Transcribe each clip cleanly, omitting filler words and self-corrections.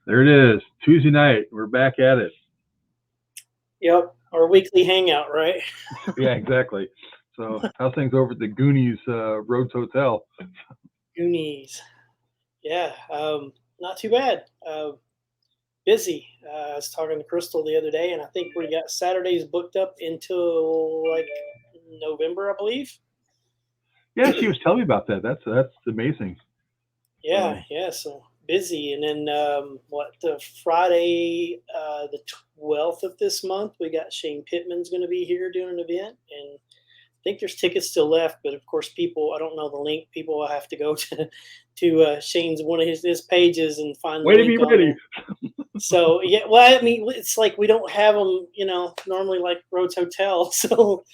There it is. Tuesday night. We're back at it. Yep. Our weekly hangout, right? Yeah, exactly. So how's things over at the Goonies Rhodes Hotel? Goonies. Yeah. Not too bad. Busy. I was talking to Crystal the other day, and I think we got Saturdays booked up until like November, I believe. Yeah, she was telling me about that. That's amazing. Yeah, so busy. And then the Friday, the 12th of this month, we got Shane Pittman's going to be here doing an event, and I think there's tickets still left. But of course, people, I don't know the link. People will have to go to Shane's one of his pages and find the link on there. So yeah, well, I mean, it's like we don't have them, normally like Rhodes Hotel. So,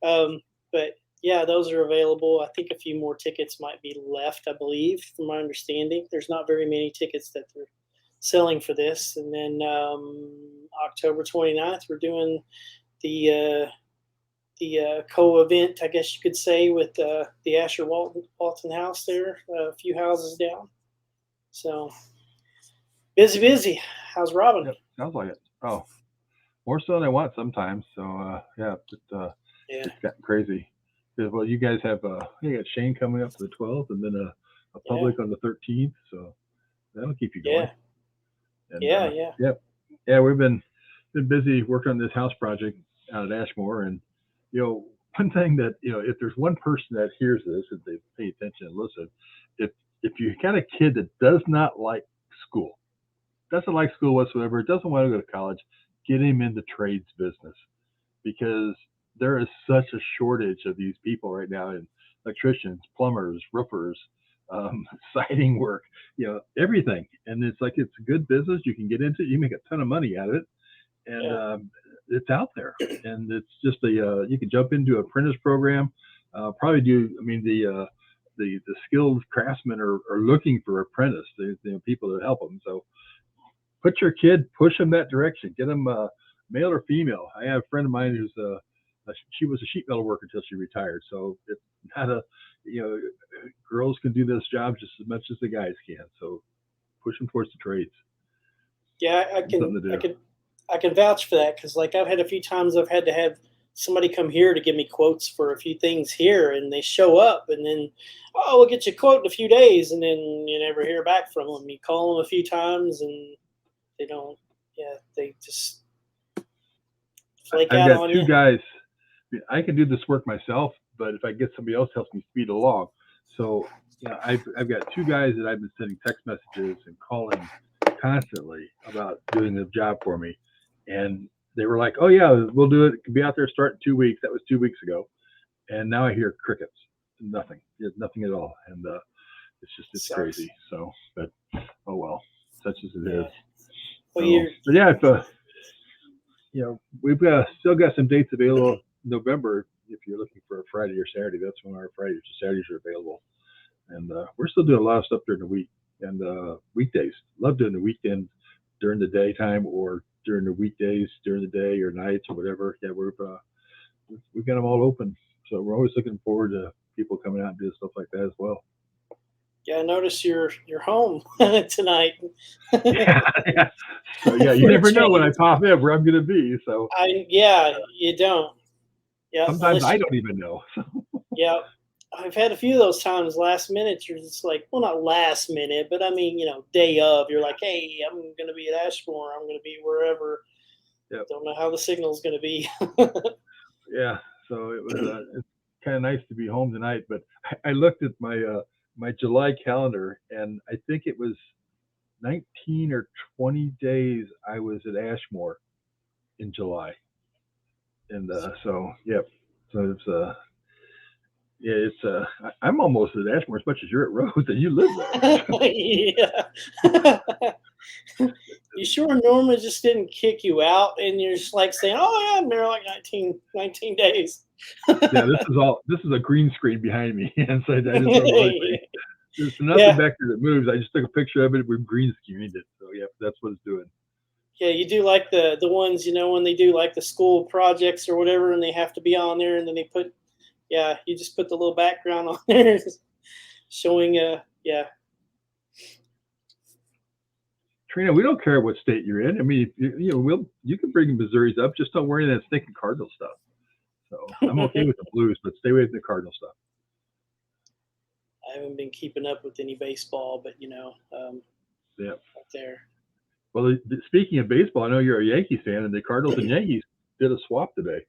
but yeah, those are available. I think a few more tickets might be left, I believe, from my understanding. There's not very many tickets that they're selling for this. And then October 29th, we're doing the co-event, I guess you could say, with the Asher Walton house there, a few houses down. So busy. How's Robbin? Yep, sounds like it. Oh, more so than I want sometimes. So yeah, it's gotten crazy. Well, you guys have you got Shane coming up for the 12th, and then a public on the 13th. So that'll keep you going. Yeah. And, yeah. We've been busy working on this house project out at Ashmore, and one thing that if there's one person that hears this, if they pay attention and listen, if you got a kid that does not like school, doesn't like school whatsoever, doesn't want to go to college, get him into trades business, because there is such a shortage of these people right now in electricians, plumbers, roofers, siding work, everything. And it's like, it's a good business. You can get into it. You make a ton of money out of it. And it's out there. And it's just you can jump into an apprentice program, probably do, the skilled craftsmen are looking for apprentice, people to help them. So put your kid, push them that direction, get them male or female. I have a friend of mine who's she was a sheet metal worker until she retired. So it's not girls can do this job just as much as the guys can. So push them towards the trades. Yeah, I can vouch for that, because like I've had a few times I've had to have somebody come here to give me quotes for a few things here, and they show up, and then we'll get you a quote in a few days, and then you never hear back from them. You call them a few times, and they don't. Yeah, they just flake out on you. I've got two guys. I can do this work myself, but if I get somebody else helps me speed along. So I've got two guys that I've been sending text messages and calling constantly about doing the job for me, and they were like, "Oh yeah, we'll do it. It can be out there start in 2 weeks." That was 2 weeks ago, and now I hear crickets. Nothing. There's nothing at all, and it's crazy. So, but oh well, such as it is. Well, but yeah, we've still got some dates available. November, if you're looking for a Friday or Saturday, that's when our Fridays or Saturdays are available. And we're still doing a lot of stuff during the week and weekdays. Love doing the weekend during the daytime, or during the weekdays during the day or nights or whatever. Yeah, we've got them all open. So we're always looking forward to people coming out and doing stuff like that as well. Yeah, I noticed you're home tonight. Yeah. So you never know when I pop in where I'm going to be. So you don't. Yeah, sometimes I don't even know. Yeah, I've had a few of those times. Last minute, you're just like, well, not last minute, but I mean, day of, you're like, hey, I'm going to be at Ashmore. I'm going to be wherever. Yep. Don't know how the signal's going to be. Yeah, so it was it's kind of nice to be home tonight. But I looked at my July calendar, and I think it was 19 or 20 days I was at Ashmore in July. And so it's I'm almost at Ashmore as much as you're at Rhodes, and you live there. Yeah. You sure Norma just didn't kick you out, and you're just like saying, "Oh yeah, I'm there like 19 days." Yeah, this is a green screen behind me, and so there's nothing back there that moves. I just took a picture of it. We green screened it, so yeah, that's what it's doing. Yeah, you do like the ones, when they do like the school projects or whatever, and they have to be on there, and then they put, you just put the little background on there showing, Trina, we don't care what state you're in. I mean, you can bring Missouri's up. Just don't worry that stinking Cardinal stuff. So I'm okay with the Blues, but stay away from the Cardinal stuff. I haven't been keeping up with any baseball, but yeah, up there. Well, speaking of baseball, I know you're a Yankees fan, and the Cardinals and Yankees did a swap today.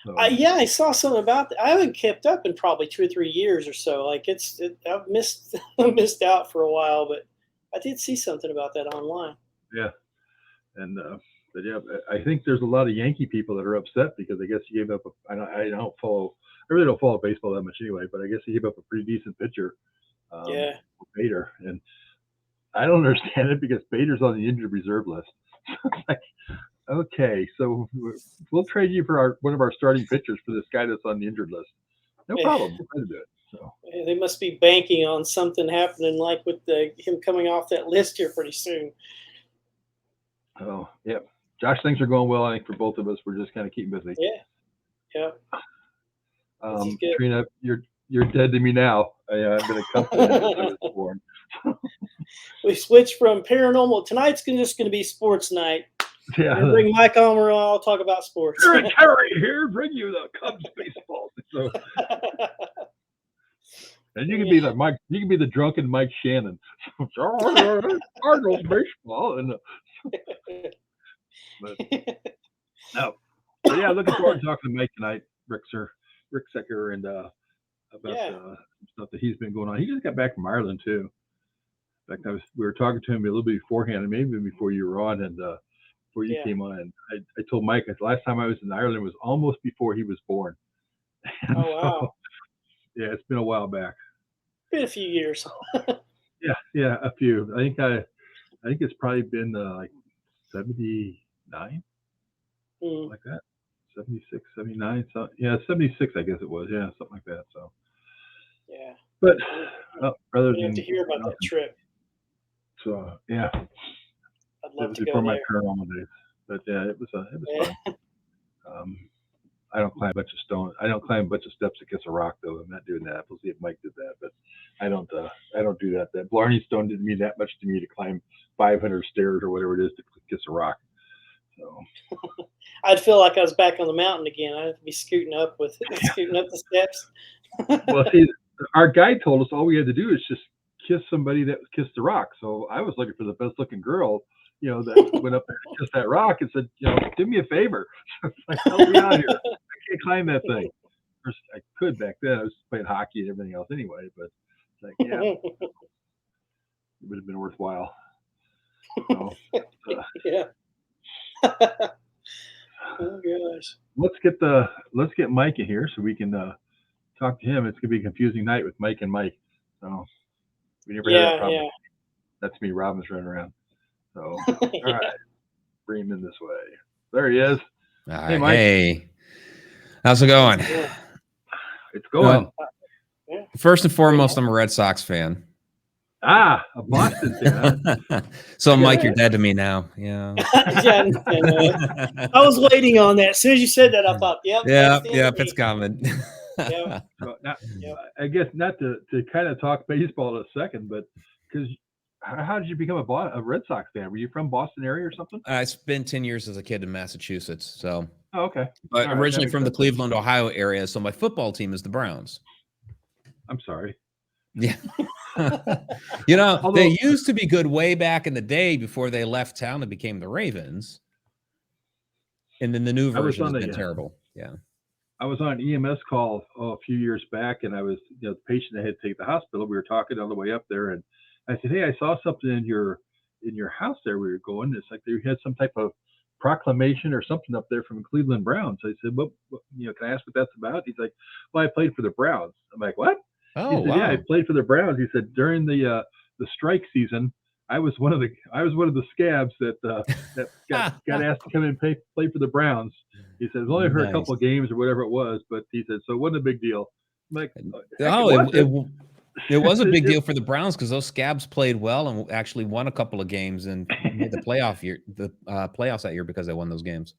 So, yeah, I saw something about that. I haven't kept up in probably 2 or 3 years or so. Like I've missed out for a while, but I did see something about that online. Yeah, and but yeah, I think there's a lot of Yankee people that are upset because I guess he gave up. I really don't follow baseball that much anyway, but I guess he gave up a pretty decent pitcher. For Bader, and I don't understand it because Bader's on the injured reserve list. Like, okay, so we'll trade you for one of our starting pitchers for this guy that's on the injured list. No problem. We'll try to do it. So. They must be banking on something happening like with him coming off that list here pretty soon. Oh, yeah. Josh, things are going well, I think, for both of us. We're just kind of keeping busy. Yeah. Trina, you're dead to me now. I've been accustomed to it since I was born. We switched from paranormal. Tonight's just going to be sports night. Yeah. Bring Mike on. I'll talk about sports. Terry here, bring you the Cubs baseball. So, and you can be Mike. You can be the drunken Mike Shannon. Cardinals baseball, and but yeah, looking forward to talking to Mike tonight, Ricksecker, and about stuff that he's been going on. He just got back from Ireland too. In fact, we were talking to him a little bit beforehand, and maybe before you were on, and before you came on. And I told Mike the last time I was in Ireland was almost before he was born. And oh wow! So, yeah, it's been a while back. Been a few years. yeah, a few. I think it's probably been like 79, like that. 76, 79. So yeah, 76. I guess it was. Yeah, something like that. So. Yeah. But rather than to hear about that trip. So yeah, I'd love to before go my there. paranormal days. But yeah, it was fun. I don't climb a bunch of stone. I don't climb a bunch of steps to kiss a rock though. I'm not doing that. We'll see if Mike did that, but I don't do that. That Blarney Stone didn't mean that much to me to climb 500 stairs or whatever it is to kiss a rock. So I'd feel like I was back on the mountain again. I'd have to be scooting up the steps. Well, see, our guide told us all we had to do is just kiss somebody that kissed the rock. So I was looking for the best looking girl, that went up there and kissed that rock and said, do me a favor. Like, help me out here. I can't climb that thing. Of course, I could back then. I was playing hockey and everything else anyway, but it's like, yeah, it would have been worthwhile. So, yeah. Oh gosh. Let's get Mike in here so we can talk to him. It's gonna be a confusing night with Mike and Mike. So we never had that problem. Yeah. That's me. Robin's running around. So all right, bring him in this way. There he is. Hey, Mike. Hey, how's it going? It's going. First and foremost, I'm a Red Sox fan. A Boston fan. Huh? So, Mike, you're dead to me now. Yeah. I was waiting on that. As soon as you said that, I thought, yep, it's coming. So I guess not to kind of talk baseball in a second, but because how did you become a Red Sox fan? Were you from Boston area or something? I spent 10 years as a kid in Massachusetts. So. Oh, okay. But originally from the Cleveland, Ohio area. So my football team is the Browns. I'm sorry. Yeah. They used to be good way back in the day before they left town and became the Ravens. And then the new version has been terrible. Yeah. I was on an EMS call a few years back, and I was, the patient I had to take to the hospital. We were talking on the way up there, and I said, "Hey, I saw something in your house there where you're going. It's like they had some type of proclamation or something up there from Cleveland Browns." I said, "Well, can I ask what that's about?" He's like, "Well, I played for the Browns." I'm like, "What?" Oh, he said, wow. "Yeah, I played for the Browns." He said, "During the strike season, I was one of the scabs that got asked to come in and play for the Browns." He said, "It was only for a couple of games or whatever it was," but he said, "So it wasn't a big deal." I'm like, it was a big deal for the Browns because those scabs played well and actually won a couple of games and made the playoffs that year because they won those games.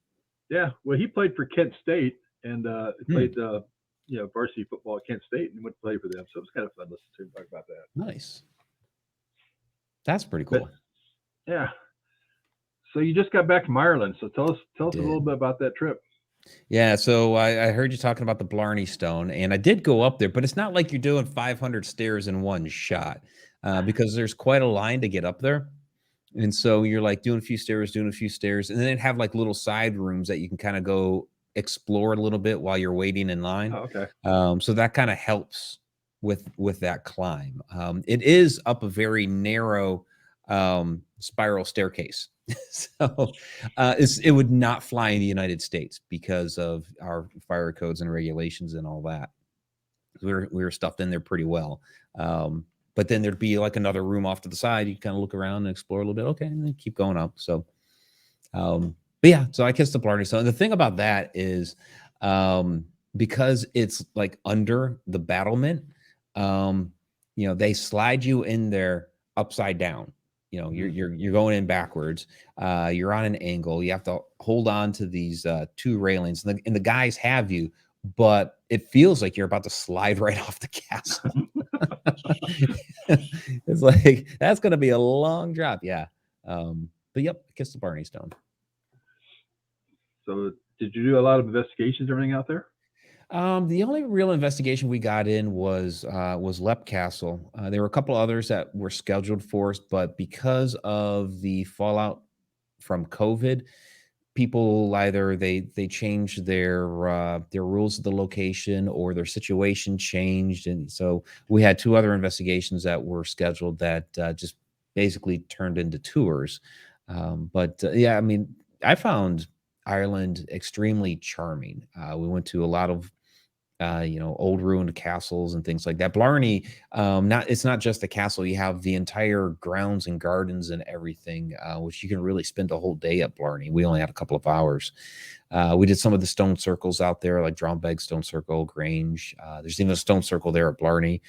Yeah, well, he played for Kent State and played varsity football at Kent State and went to play for them. So it was kind of fun listening to him talk about that. Nice. That's pretty cool. Yeah. So you just got back from Ireland. So tell us a little bit about that trip. Yeah, so I heard you talking about the Blarney Stone, and I did go up there, but it's not like you're doing 500 stairs in one shot, because there's quite a line to get up there. And so you're like doing a few stairs, and then they have like little side rooms that you can kind of go explore a little bit while you're waiting in line. Oh, okay. So that kind of helps with that climb. It is up a very narrow spiral staircase. So it would not fly in the United States because of our fire codes and regulations and all that. We were stuffed in there pretty well. But then there'd be like another room off to the side. You kind of look around and explore a little bit. Okay, and then keep going up. So, but yeah, so I kissed the Blarney Stone. The thing about that is, because it's like under the battlement, they slide you in there upside down. You're going in backwards. You're on an angle. You have to hold on to these two railings, and the guys have you, but it feels like you're about to slide right off the castle. It's like that's going to be a long drop. Yeah. But yep, kiss the Blarney Stone. So did you do a lot of investigations, everything out there? The only real investigation we got in was Lep Castle. There were a couple others that were scheduled for us, but because of the fallout from COVID, people either they changed their rules of the location or their situation changed, and so we had two other investigations that were scheduled that just basically turned into tours. Yeah, I mean, I found Ireland extremely charming. We went to a lot of old ruined castles and things like that. Blarney, it's not just the castle. You have the entire grounds and gardens and everything, which you can really spend a whole day at Blarney. We only had a couple of hours. We did some of the stone circles out there, like Drombeg Stone Circle, Grange. There's even a stone circle there at Blarney.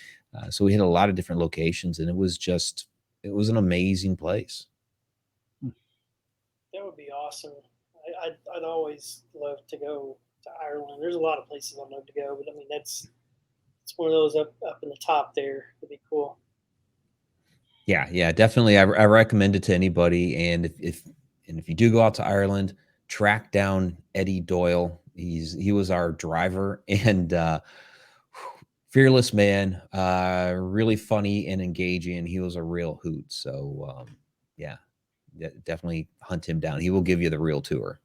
So we hit a lot of different locations, and it was an amazing place. That would be awesome. I'd always love to go to Ireland. There's a lot of places I'd love to go, but I mean it's one of those up in the top there. It'd be cool. Yeah, definitely. I recommend it to anybody. And if you do go out to Ireland, track down Eddie Doyle. He was our driver, and fearless man, really funny and engaging. He was a real hoot. So yeah, definitely hunt him down. He will give you the real tour.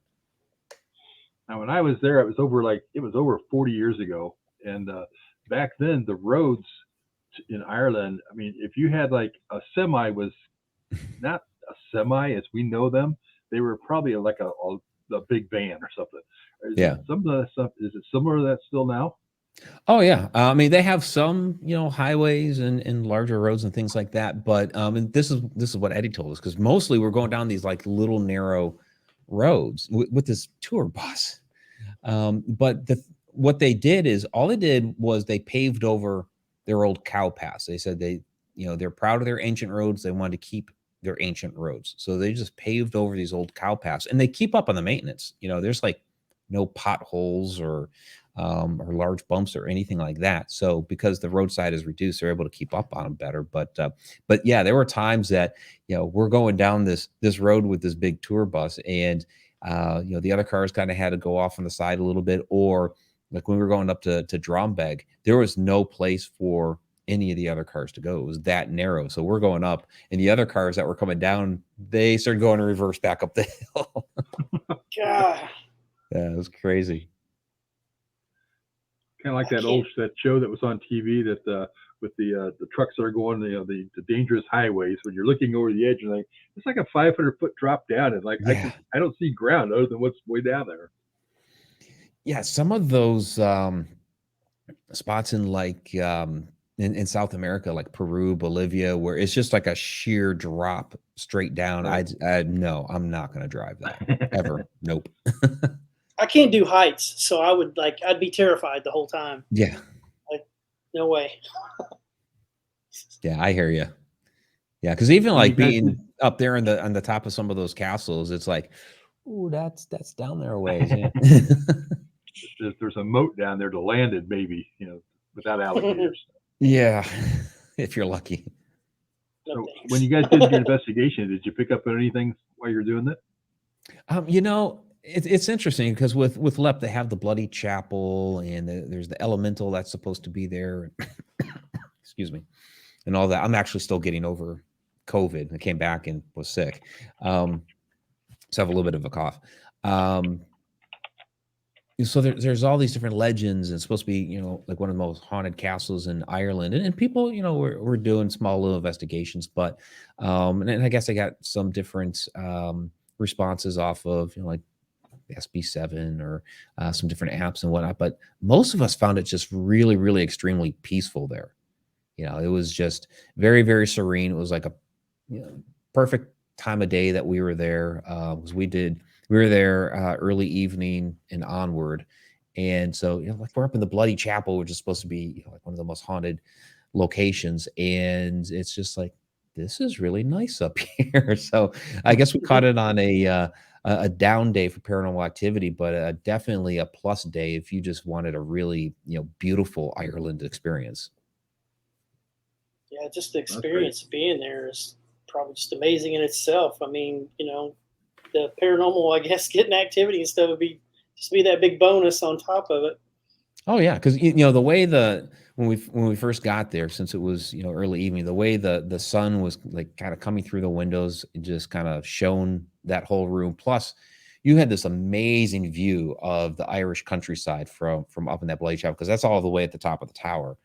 Now, when I was there, it was over 40 years ago, and back then the roads in Ireland, I mean, if you had like a semi, was not a semi as we know them, they were probably like a big van or something. Some of that stuff, is it similar to that still now? Oh yeah, I mean, they have some highways and larger roads and things like that, but and this is what Eddie told us, because mostly we're going down these like little narrow roads with this tour bus. But what they did was they paved over their old cow paths. They said they're proud of their ancient roads. They wanted to keep their ancient roads. So they just paved over these old cow paths, and they keep up on the maintenance. There's like no potholes or large bumps or anything like that. So because the roadside is reduced, they're able to keep up on them better. But yeah, there were times that, we're going down this road with this big tour bus, and the other cars kind of had to go off on the side a little bit, or like when we were going up to Drombeg, there was no place for any of the other cars to go. It was that narrow. So we're going up, and the other cars that were coming down, they started going in reverse back up the hill. God. Yeah, it was crazy. Kind of like that show that was on TV that with the trucks that are going the dangerous highways. When you're looking over the edge, and it's like a 500-foot drop down, and like I don't see ground other than what's way down there. Yeah, some of those spots in like in South America, like Peru, Bolivia, where it's just like a sheer drop straight down. No, I'm not going to drive that ever. Nope. I can't do heights, so I'd be terrified the whole time. Yeah. Like, no way. Yeah, I hear you. Yeah, because even like being up there on the top of some of those castles, it's like, ooh, that's down there a ways. Yeah. There's a moat down there to land it, maybe, without alligators. Yeah, if you're lucky. So thanks. when you guys did your investigation, did you pick up on anything while you're doing it? You know, it's interesting because with LEP they have the Bloody Chapel and there's the elemental that's supposed to be there. Excuse me, and all that. I'm actually still getting over COVID. I came back and was sick, so I have a little bit of a cough. So there's all these different legends, and it's supposed to be, you know, like one of the most haunted castles in Ireland, and people, you know, we're doing small little investigations, but and I guess I got some different responses off of, you know, like SB7 or some different apps and whatnot, but most of us found it just really, really extremely peaceful there. You know, it was just very, very serene. It was like a, you know, perfect time of day that we were there, because we were there early evening and onward. And so, you know, like we're up in the Bloody Chapel, which is supposed to be, you know, like one of the most haunted locations. And it's just like, this is really nice up here. So I guess we caught it on a down day for paranormal activity, but definitely a plus day if you just wanted a really, you know, beautiful Ireland experience. Yeah, just the experience of being there is probably just amazing in itself. I mean, you know, the paranormal, I guess, getting activity and stuff would be that big bonus on top of it. Oh yeah, because you know the way when we first got there, since it was, you know, early evening, the way the sun was like kind of coming through the windows, it just kind of shone that whole room. Plus, you had this amazing view of the Irish countryside from up in that Bloody Chapel, because that's all the way at the top of the tower,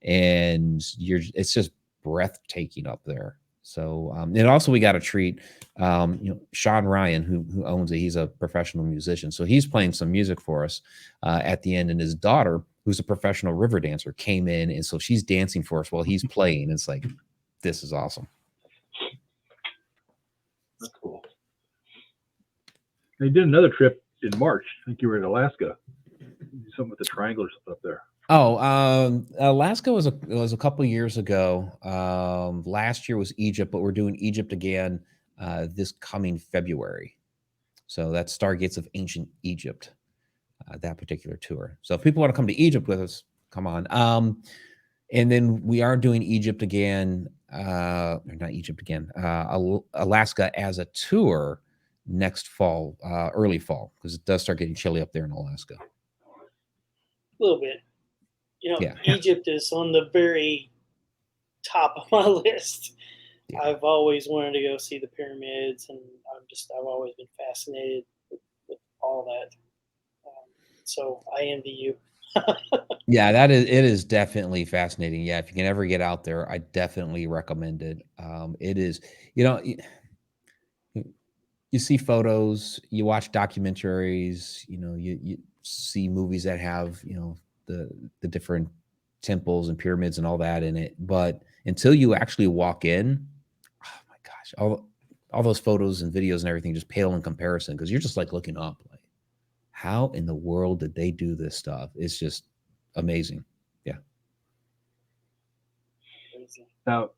and it's just breathtaking up there. So and also we got a treat. You know, Sean Ryan, who owns it, he's a professional musician, so he's playing some music for us at the end, and his daughter, who's a professional river dancer, came in, and so she's dancing for us while he's playing. It's like, this is awesome. That's cool. They did another trip in March. I think you were in Alaska. Something with the triangle or something up there. Oh, Alaska was a couple years ago. Last year was Egypt, but we're doing Egypt again this coming February. So that's Stargates of Ancient Egypt, that particular tour. So if people want to come to Egypt with us, come on. And then we are doing Egypt again, or not Egypt again, Alaska as a tour next fall, early fall, because it does start getting chilly up there in Alaska. A little bit. You know, Yeah. Egypt is on the very top of my list. Yeah. I've always wanted to go see the pyramids, and I've always been fascinated with all that. So I envy you. Yeah, it is definitely fascinating. Yeah, if you can ever get out there, I definitely recommend it. It is, you know, you see photos, you watch documentaries, you know, you see movies that have, you know, the different temples and pyramids and all that in it, but until you actually walk in, oh my gosh, all those photos and videos and everything just pale in comparison, because you're just like looking up like, how in the world did they do this stuff? It's just amazing. Yeah. Now,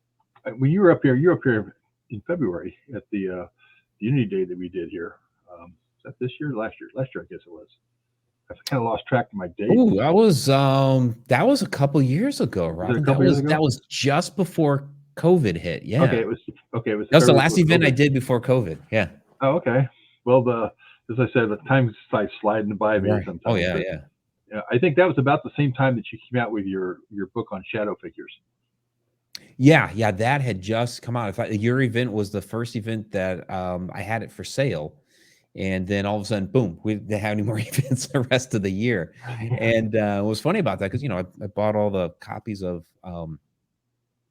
when you were up here in February at the Unity Day that we did here. Is that this year or last year? Last year, I guess it was. I kind of lost track of my date. Oh, that was a couple years ago, Robin. That was just before COVID hit. Yeah. Okay, it was. That's the last event I did before COVID. Yeah. Oh, okay. Well, as I said, the time's like sliding by me right. sometimes. Oh yeah, yeah. I think that was about the same time that you came out with your book on shadow figures. Yeah, that had just come out. Your event was the first event that I had it for sale, and then all of a sudden, boom, we didn't have any more events the rest of the year. And what was funny about that, because, you know, I bought all the copies of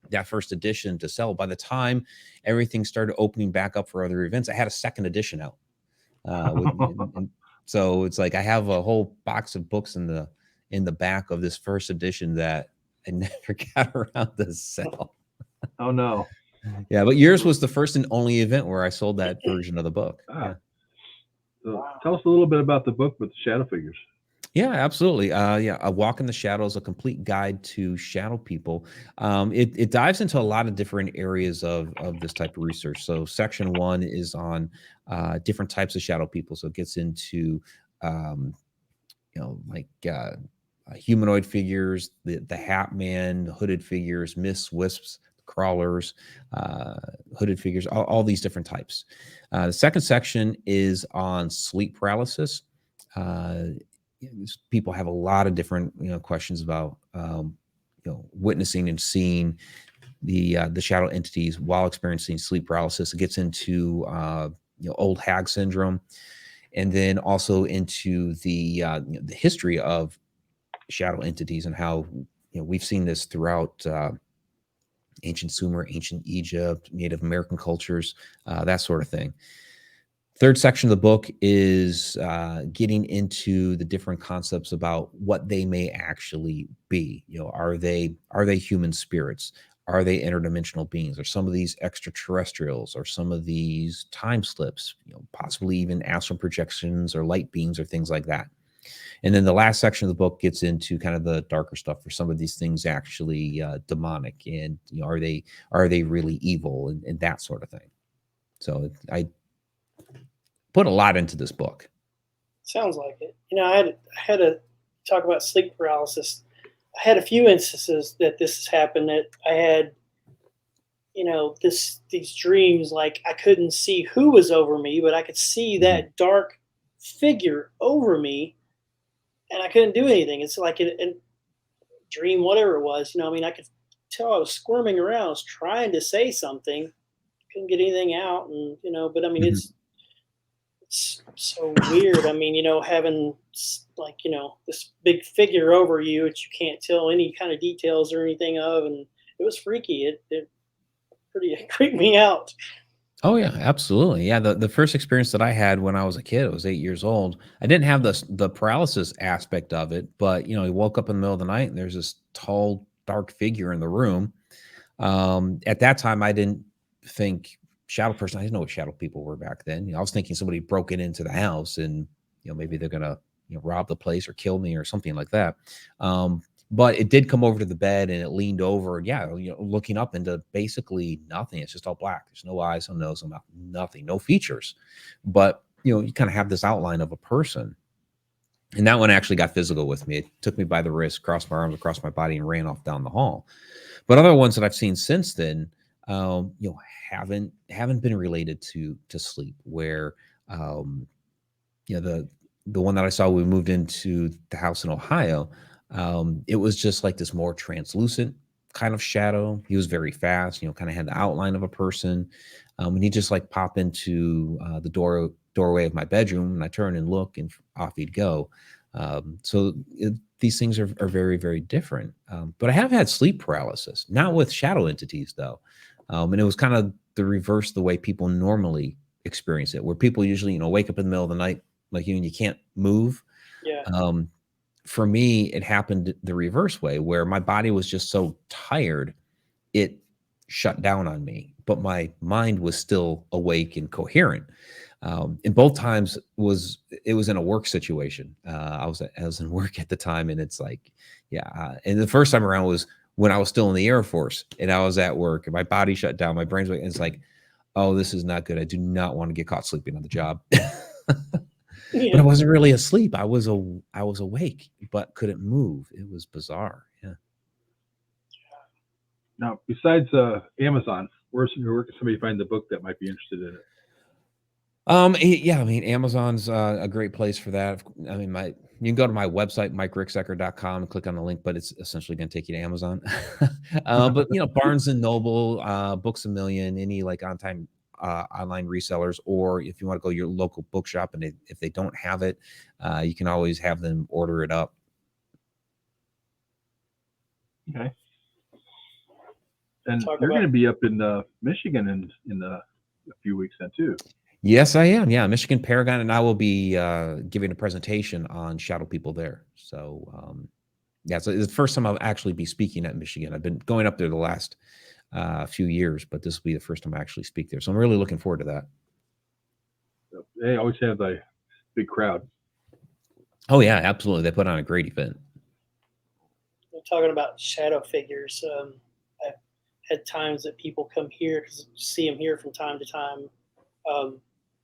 that first edition to sell. By the time everything started opening back up for other events, I had a second edition out. And so it's like I have a whole box of books in the back of this first edition that I never got around to sell. Oh no. Yeah, but yours was the first and only event where I sold that version of the book. Yeah. So tell us a little bit about the book with the shadow figures. Yeah, absolutely. A Walk in the Shadows, a complete guide to shadow people. It dives into a lot of different areas of this type of research. So section 1 is on different types of shadow people. So it gets into like humanoid figures, the Hat Man, hooded figures, mists, wisps, crawlers, hooded figures, all these different types. The second section is on sleep paralysis. People have a lot of different questions about witnessing and seeing the shadow entities while experiencing sleep paralysis. It gets into old hag syndrome, and then also into the history of shadow entities and how we've seen this throughout ancient Sumer, ancient Egypt, Native American cultures, that sort of thing. Third section of the book is getting into the different concepts about what they may actually be. Are they human spirits? Are they interdimensional beings? Are some of these extraterrestrials? Or some of these time slips? Possibly even astral projections or light beams or things like that. And then the last section of the book gets into kind of the darker stuff. For some of these things actually demonic, and are they really evil, and that sort of thing. So I put a lot into this book. Sounds like it. I had to talk about sleep paralysis. I had a few instances that this has happened, that I had, these dreams, like I couldn't see who was over me, but I could see that dark figure over me, and I couldn't do anything. It's like a dream, whatever it was. I could tell I was squirming around. I was trying to say something, couldn't get anything out, and but it's so weird. Having this big figure over you that you can't tell any kind of details or anything of, and it was freaky. It pretty creeped me out. Oh yeah, absolutely. Yeah, the first experience that I had when I was a kid, I was 8 years old. I didn't have the paralysis aspect of it, but he woke up in the middle of the night and there's this tall, dark figure in the room. At that time, I didn't think shadow person. I didn't know what shadow people were back then. I was thinking somebody broke into the house and maybe they're gonna rob the place or kill me or something like that. But it did come over to the bed and it leaned over, and looking up into basically nothing. It's just all black. There's no eyes, no nose, no mouth, nothing, no features. But you kind of have this outline of a person. And that one actually got physical with me. It took me by the wrist, crossed my arms across my body, and ran off down the hall. But other ones that I've seen since then, haven't been related to sleep. Where, the one that I saw when we moved into the house in Ohio, it was just like this more translucent kind of shadow. He was very fast, kind of had the outline of a person, and he just like pop into the doorway of my bedroom, and I turn and look, and off he'd go. These things are very, very different. But I have had sleep paralysis, not with shadow entities though. And it was kind of the reverse, the way people normally experience it, where people usually, wake up in the middle of the night, like and you can't move. Yeah. For me, it happened the reverse way, where my body was just so tired, it shut down on me, but my mind was still awake and coherent. And both times it was in a work situation. I was in work at the time, and it's like, and the first time around was when I was still in the Air Force, and I was at work, and my body shut down, my brain's awake, and it's like, oh, this is not good. I do not want to get caught sleeping on the job. Yeah. But I wasn't really asleep. I was awake, but couldn't move. It was bizarre. Yeah. Now, besides Amazon, where can somebody find the book that might be interested in it? Amazon's a great place for that. You can go to my website, MikeRicksecker.com, and click on the link, but it's essentially going to take you to Amazon. But Barnes and Noble, Books A Million, any like online resellers, or if you want to go to your local bookshop, and if they don't have it, you can always have them order it up. Okay. And you're going to be up in Michigan in a few weeks then too. Yes, I am. Yeah, Michigan Paragon, and I will be giving a presentation on shadow people there. So, so it's the first time I'll actually be speaking at Michigan. I've been going up there the last few years, but this will be the first time I actually speak there. So I'm really looking forward to that. They always have a big crowd. Oh yeah, absolutely. They put on a great event. We're talking about shadow figures. I've had times that people come here because you see them here from time to time.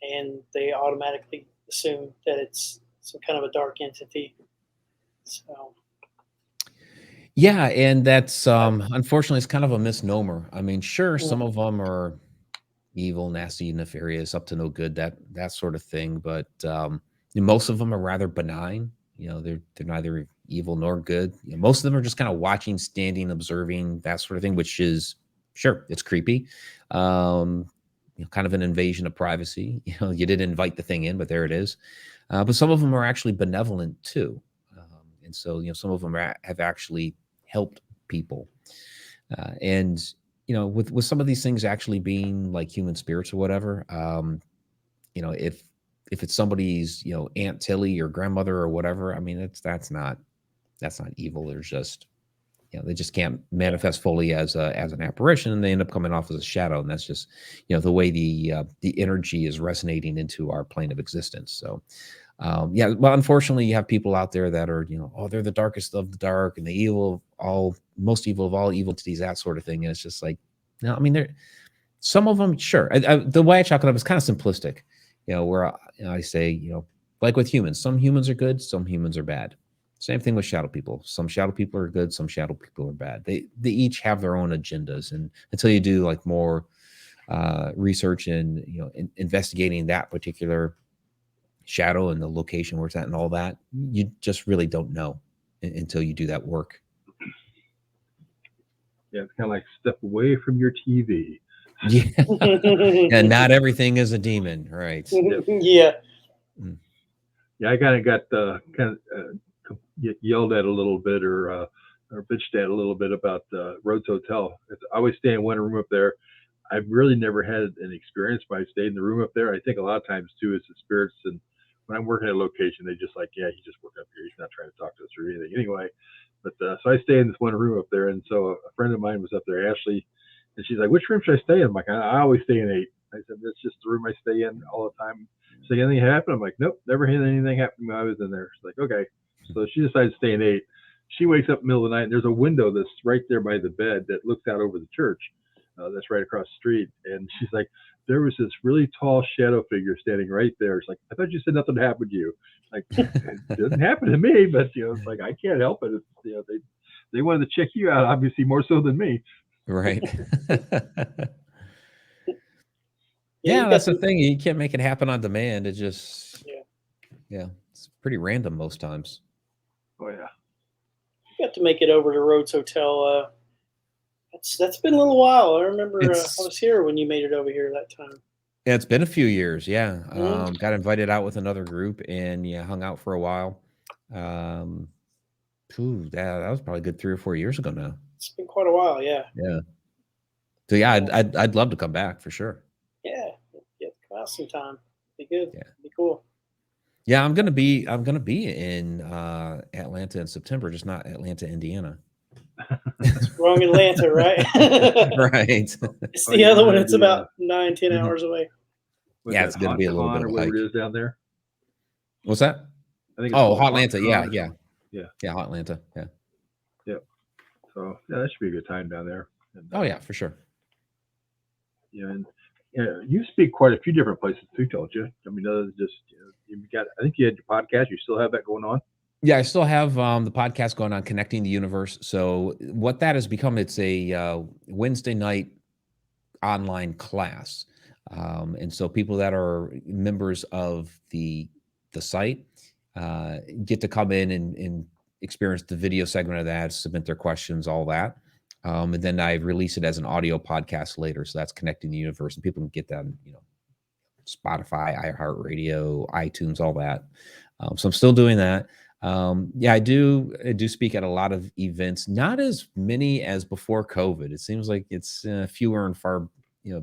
And they automatically assume that it's some kind of a dark entity. So, Yeah, and that's unfortunately it's kind of a misnomer. I mean, sure, some of them are evil, nasty, nefarious, up to no good, that sort of thing. But most of them are rather benign. They're neither evil nor good. Most of them are just kind of watching, standing, observing, that sort of thing, which is sure, it's creepy. Kind of an invasion of privacy. You didn't invite the thing in, but there it is. But some of them are actually benevolent too. And so, some of them have actually helped people. And with some of these things actually being like human spirits or whatever, if it's somebody's Aunt Tilly or grandmother or whatever, I mean that's not evil. There's just they just can't manifest fully as an apparition, and they end up coming off as a shadow, and that's just the way the energy is resonating into our plane of existence. So well, unfortunately, you have people out there that are, they're the darkest of the dark and the most evil of all evil entities, that sort of thing. And it's just like, no, I mean, some of them, sure. The way I chalk it up is kind of simplistic, where I say, like with humans, some humans are good, some humans are bad. Same thing with shadow people. Some shadow people are good, some shadow people are bad. They each have their own agendas, and until you do like more research and investigating that particular shadow and the location where it's at and all that, you just really don't know until you do that work. Yeah, it's kind of like step away from your TV. Yeah. And not everything is a demon, right? Yeah. Yeah, I kind of got yelled at a little bit or bitched at a little bit about Rhodes Hotel. I always stay in one room up there. I've really never had an experience, but I stayed in the room up there. I think a lot of times too, it's the spirits. And when I'm working at a location, they just like, yeah, he just worked up here. He's not trying to talk to us or anything anyway. But so I stay in this one room up there. And so a friend of mine was up there, Ashley, and she's like, which room should I stay in? I'm like, I always stay in 8. I said, that's just the room I stay in all the time. So anything happened? I'm like, nope, never had anything happen when I was in there. She's like, okay. So she decided to stay in 8. She wakes up in the middle of the night, and there's a window that's right there by the bed that looks out over the church. That's right across the street. And she's like, there was this really tall shadow figure standing right there. It's like, I thought you said nothing happened to you. Like, it didn't happen to me, but it's like, I can't help it. It's, they wanted to check you out, obviously more so than me. Right. Yeah, that's the thing. You can't make it happen on demand. It just, yeah, it's pretty random most times. Oh yeah. You got to make it over to Rhodes Hotel. That's been a little while. I remember I was here when you made it over here that time. Yeah, it's been a few years. Yeah. Got invited out with another group and hung out for a while. That was probably a good 3 or 4 years ago now. It's been quite a while. Yeah. Yeah. So yeah, I'd love to come back for sure. Yeah. Come out sometime. Be good. Yeah. Be cool. Yeah, I'm gonna be in Atlanta in September, just not Atlanta, Indiana. Wrong Atlanta, right? Right. It's the other one. It's about 9-10 hours away. Yeah, it's going to be a little bit of like it is down there. What's that? I think. Hot Atlanta. Yeah. Hot Atlanta. Yeah. Yep. So that should be a good time down there. And, oh yeah, for sure. Yeah, and you speak quite a few different places too, don't you? I mean, other than just you got. I think you had your podcast. You still have that going on. Yeah, I still have the podcast going on, Connecting the Universe. So what that has become, it's a Wednesday night online class. And so people that are members of the site get to come in and experience the video segment of that, submit their questions, all that. And then I release it as an audio podcast later. So that's Connecting the Universe. And people can get that on, Spotify, iHeartRadio, iTunes, all that. So I'm still doing that. I do speak at a lot of events, not as many as before COVID. It seems like it's fewer and far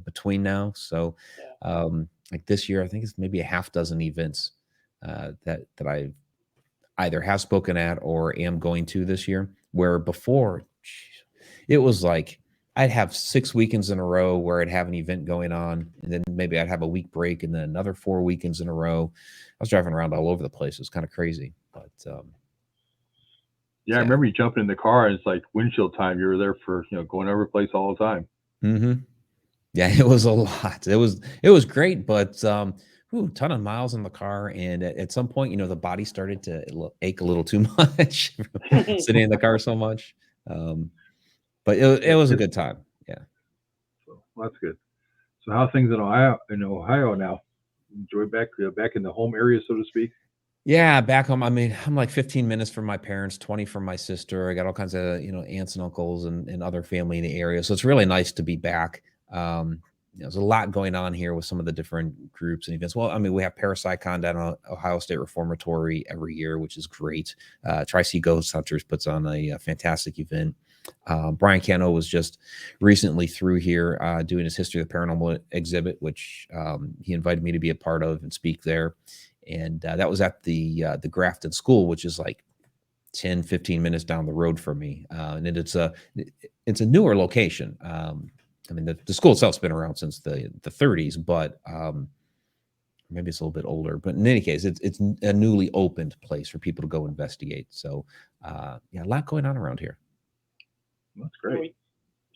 between now. So like this year, I think it's maybe a half dozen events that I either have spoken at or am going to this year, where before it was like I'd have 6 weekends in a row where I'd have an event going on, and then maybe I'd have a week break and then another 4 weekends in a row. I was driving around all over the place. It was kind of crazy. But I remember you jumping in the car and it's like windshield time. You were there for going over the place all the time. Mm-hmm. Yeah, it was a lot. It was great, but ton of miles in the car, and at some point, the body started to ache a little too much sitting in the car so much. But it was a good time. Yeah. So well, that's good. So how are things in Ohio now? Enjoy back in the home area, so to speak. Yeah, back home. I mean, I'm like 15 minutes from my parents, 20 from my sister. I got all kinds of, aunts and uncles and other family in the area. So it's really nice to be back. There's a lot going on here with some of the different groups and events. Well, I mean, we have Parapsychon down at Ohio State Reformatory every year, which is great. Tri-C Ghost Hunters puts on a fantastic event. Brian Cano was just recently through here doing his History of the Paranormal exhibit, which he invited me to be a part of and speak there. And that was at the Grafton School, which is like 10, 15 minutes down the road from me. And it's a newer location. I mean, the school itself's been around since the 30s, but maybe it's a little bit older. But in any case, it's a newly opened place for people to go investigate. So, a lot going on around here. That's great. We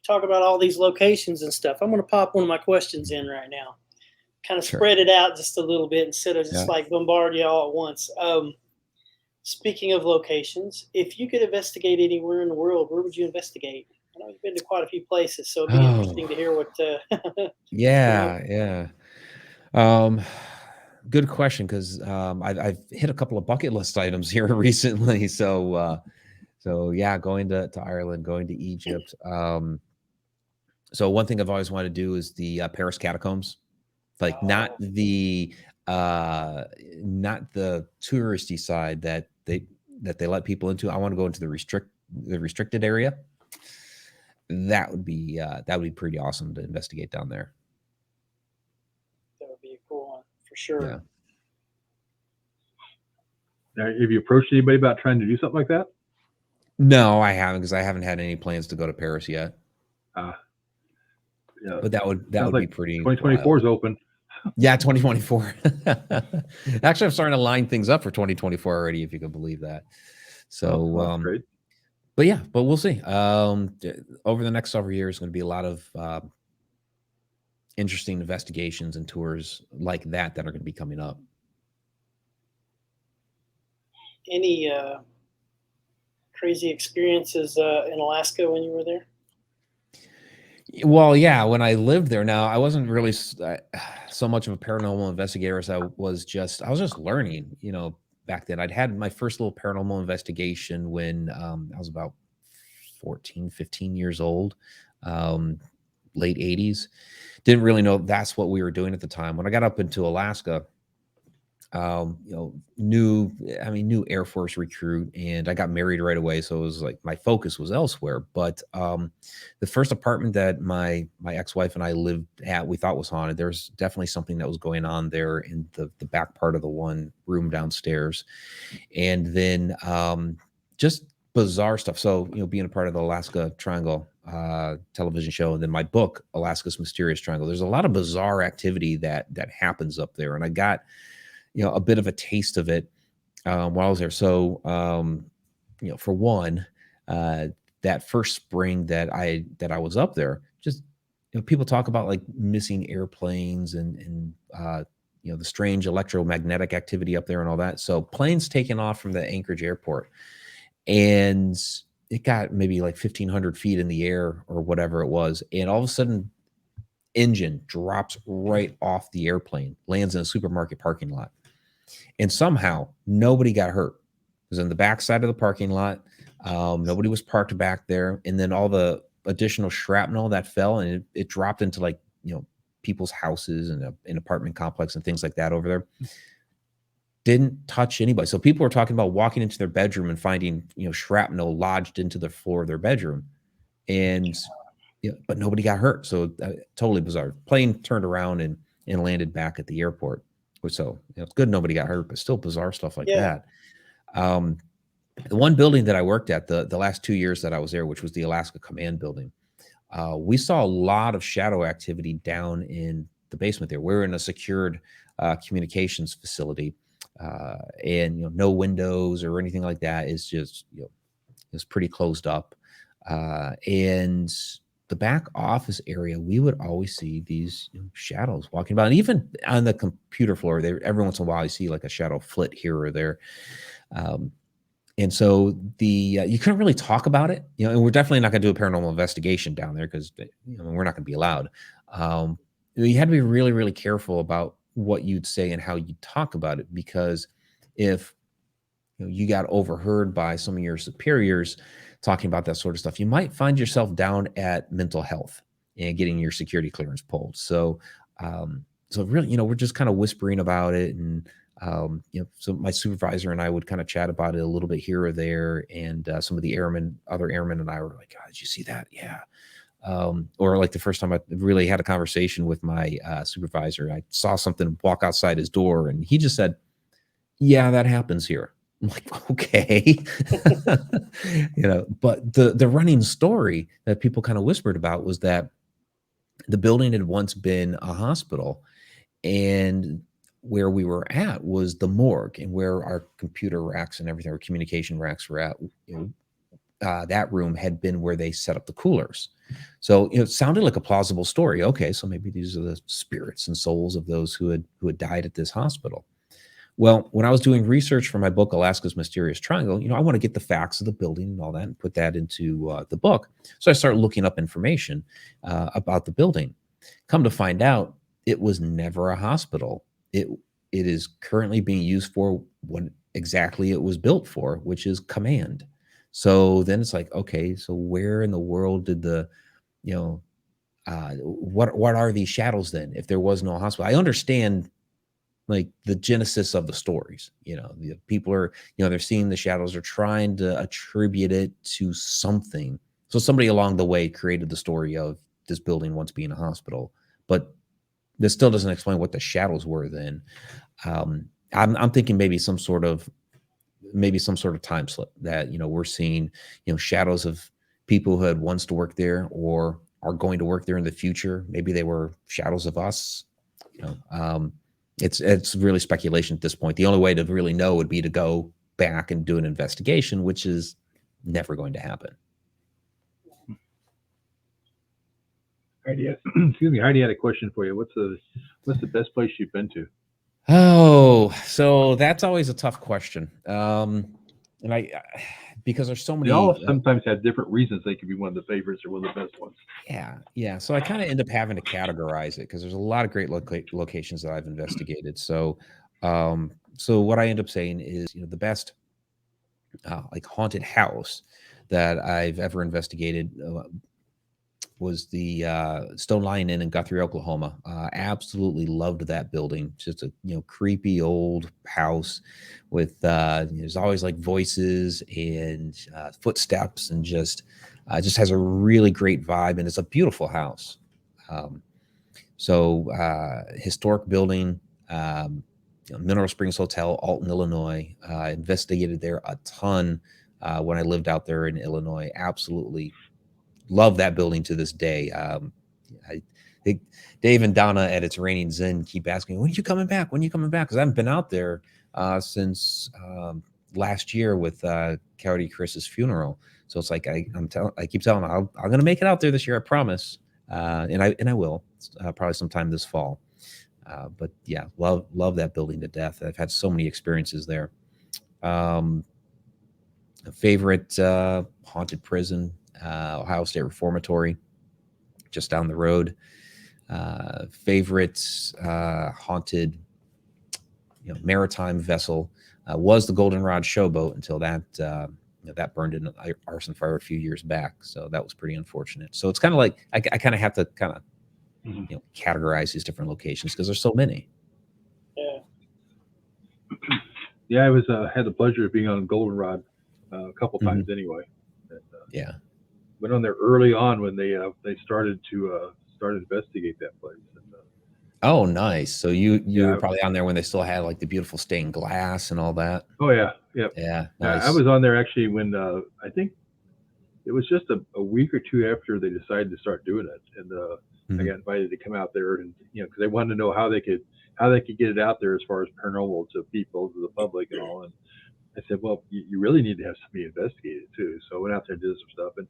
talk about all these locations and stuff. I'm going to pop one of my questions in right now. Kind of spread it out just a little bit instead of just like bombard you all at once. Speaking of locations, if you could investigate anywhere in the world, where would you investigate? I know you've been to quite a few places, so it'd be interesting to hear what. Yeah. Good question, because I've hit a couple of bucket list items here recently. So going to Ireland, going to Egypt. So one thing I've always wanted to do is the Paris Catacombs. Like not the touristy side that they let people into. I want to go into the restricted area. That would be pretty awesome to investigate down there. That would be a cool one for sure. Yeah. Now, have you approached anybody about trying to do something like that? No, I haven't, because I haven't had any plans to go to Paris yet. Yeah, but that would be pretty. 2024 is open. Yeah, 2024. Actually, I'm starting to line things up for 2024 already, if you can believe that. So, that's great. But we'll see. Over the next several years, going to be a lot of interesting investigations and tours like that are going to be coming up. Any crazy experiences in Alaska when you were there? Well, yeah, when I lived there. Now, I wasn't really so much of a paranormal investigator as I was just learning, back then. I'd had my first little paranormal investigation when I was about 14, 15 years old, late 80s. Didn't really know that's what we were doing at the time. When I got up into Alaska, new Air Force recruit, and I got married right away. So it was like my focus was elsewhere. But the first apartment that my ex-wife and I lived at, we thought was haunted. There was definitely something that was going on there in the back part of the one room downstairs. And then just bizarre stuff. So, being a part of the Alaska Triangle television show, and then my book, Alaska's Mysterious Triangle, there's a lot of bizarre activity that happens up there. And I got a bit of a taste of it while I was there. So, for one, that first spring that I was up there, just people talk about like missing airplanes and the strange electromagnetic activity up there and all that. So planes taking off from the Anchorage airport, and it got maybe like 1,500 feet in the air or whatever it was, and all of a sudden, engine drops right off the airplane, lands in a supermarket parking lot. And somehow nobody got hurt. It was in the back side of the parking lot. Nobody was parked back there. And then all the additional shrapnel that fell, and it dropped into like, people's houses and an apartment complex and things like that over there. Didn't touch anybody. So people were talking about walking into their bedroom and finding, shrapnel lodged into the floor of their bedroom. And, but nobody got hurt. So totally bizarre. Plane turned around and landed back at the airport. So it's good nobody got hurt, but still bizarre stuff like that. The one building that I worked at the last 2 years that I was there, which was the Alaska Command Building, we saw a lot of shadow activity down in the basement there. We're in a secured communications facility, and no windows or anything like that. It's just it's pretty closed up, and the back office area, we would always see these shadows walking about. And even on the computer floor, every once in a while, you see like a shadow flit here or there. And so you couldn't really talk about it, and we're definitely not going to do a paranormal investigation down there because we're not going to be allowed. You had to be really, really careful about what you'd say and how you talk about it, because if you got overheard by some of your superiors talking about that sort of stuff, you might find yourself down at mental health and getting your security clearance pulled. So, so really, we're just kind of whispering about it, and so my supervisor and I would kind of chat about it a little bit here or there, and some of the other airmen and I were like, "God, did you see that?" Yeah. Or like the first time I really had a conversation with my supervisor, I saw something walk outside his door, and he just said, "Yeah, that happens here." I'm like, okay. But the running story that people kind of whispered about was that the building had once been a hospital, and where we were at was the morgue, and where our computer racks and everything, our communication racks were at. That room had been where they set up the coolers. So it sounded like a plausible story. Okay, so maybe these are the spirits and souls of those who had died at this hospital. Well, when I was doing research for my book, Alaska's Mysterious Triangle, I want to get the facts of the building and all that and put that into the book. So I started looking up information about the building. Come to find out, it was never a hospital. It is currently being used for what exactly it was built for, which is command. So then it's like, okay, so where in the world did what are these shadows then if there was no hospital? I understand like the genesis of the stories. The people are, they're seeing the shadows, are trying to attribute it to something. So somebody along the way created the story of this building once being a hospital, but this still doesn't explain what the shadows were then. I'm thinking maybe some sort of time slip that, we're seeing, shadows of people who had once to work there or are going to work there in the future. Maybe they were shadows of us. It's really speculation at this point. The only way to really know would be to go back and do an investigation, which is never going to happen. Heidi, excuse me, Heidi had a question for you. What's the best place you've been to? Oh, so that's always a tough question. And because there's so many. They all sometimes have different reasons. They could be one of the favorites or one of the best ones. Yeah. So I kind of end up having to categorize it because there's a lot of great locations that I've investigated. So, so what I end up saying is, the best like haunted house that I've ever investigated was the Stone Lion Inn in Guthrie, Oklahoma. Absolutely loved that building. Just a creepy old house with there's always like voices and footsteps, and just has a really great vibe, and it's a beautiful house. So historic building, Mineral Springs Hotel, Alton, Illinois. Investigated there a ton when I lived out there in Illinois. Absolutely love that building to this day. I think Dave and Donna at It's Raining Zen keep asking, when are you coming back? When are you coming back? Because I haven't been out there since last year with Coyote Chris's funeral. So it's like I keep telling them I'm going to make it out there this year. I promise, and I will probably sometime this fall. But yeah, love that building to death. I've had so many experiences there. Favorite haunted prison, Ohio State Reformatory, just down the road. Favorite haunted maritime vessel was the Goldenrod Showboat until that that burned in an arson fire a few years back. So that was pretty unfortunate. So it's kind of like I kind of have to kind of categorize these different locations because there's so many. Yeah, I was had the pleasure of being on Goldenrod a couple times anyway. And, went on there early on when they started to investigate that place. And, oh, nice. So you were probably on there when they still had like the beautiful stained glass and all that. Oh yeah, yeah. Nice. I was on there actually when I think it was just a week or two after they decided to start doing it, and I got invited to come out there, and because they wanted to know how they could get it out there as far as paranormal to people, to the public, and all. And I said, well, you really need to have somebody investigate it too. So I went out there and did some stuff, and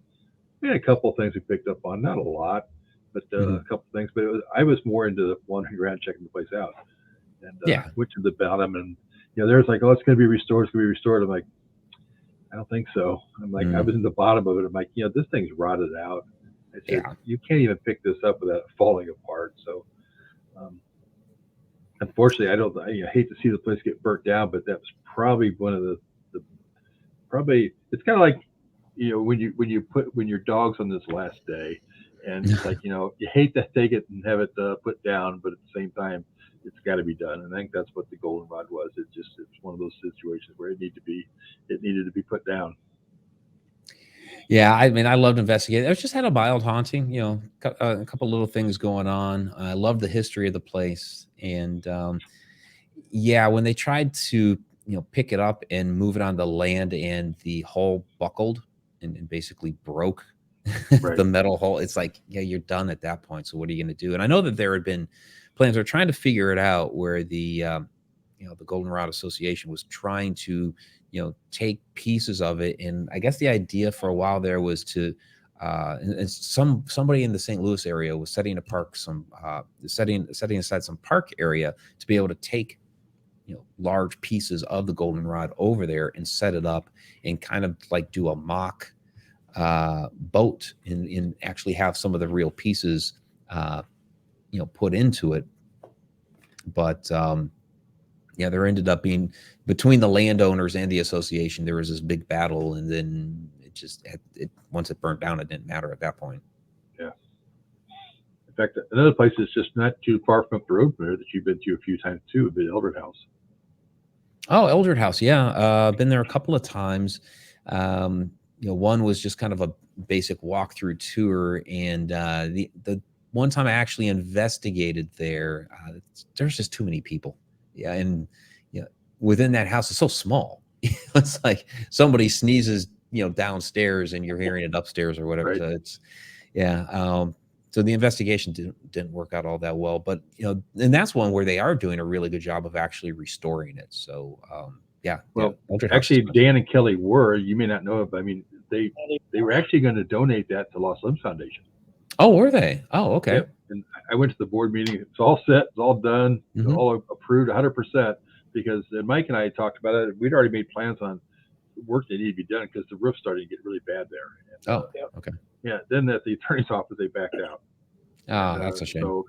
we had a couple of things we picked up on, not a lot, but a couple of things. But I was more into wandering around checking the place out, and went to the bottom, and there's like, oh, it's going to be restored. It's going to be restored. I'm like, don't think so. I'm like, I was in the bottom of it. I'm like, this thing's rotted out. I said, you can't even pick this up without falling apart. So, unfortunately, I hate to see the place get burnt down, but that was probably one of the probably, it's kind of like, when your dog's on this last day, and it's like, you hate to take it and have it put down, but at the same time, it's got to be done. And I think that's what the goldenrod was. It's one of those situations where it needed to be put down. Yeah, I mean, I loved investigating. I just had a mild haunting, a couple little things going on. I love the history of the place, and when they tried to pick it up and move it on the land, and the hull buckled and basically broke the metal hull, it's like, you're done at that point. So what are you going to do? And I know that there had been plans. They're trying to figure it out, where the the Goldenrod Association was trying to take pieces of it. And I guess the idea for a while there was to and somebody in the St. Louis area was setting aside some park area to be able to take large pieces of the goldenrod over there and set it up and kind of like do a mock boat and actually have some of the real pieces put into it. But there ended up being, between the landowners and the association, there was this big battle, and then once it burnt down, it didn't matter at that point. Yeah. In fact, another place that's just not too far from the road there that you've been to a few times too would be the Eldred House. Oh, Eldred House, yeah. Been there a couple of times. One was just kind of a basic walkthrough tour, and the one time I actually investigated there, there's just too many people. Yeah, and within that house, it's so small. It's like somebody sneezes, downstairs, and you're hearing it upstairs or whatever. Right. So it's so the investigation didn't work out all that well. But and that's one where they are doing a really good job of actually restoring it. So actually, Dan and Kelly you may not know it, but I mean, they were actually going to donate that to Lost Limbs Foundation. Oh, were they? Oh, okay. Yep. And I went to the board meeting. It's all set. It's all done. It's all approved 100%, because Mike and I talked about it. We'd already made plans on work that needed to be done because the roof started to get really bad there. And, okay. Yeah. Then at the attorney's office, they backed out. Oh, that's a shame. So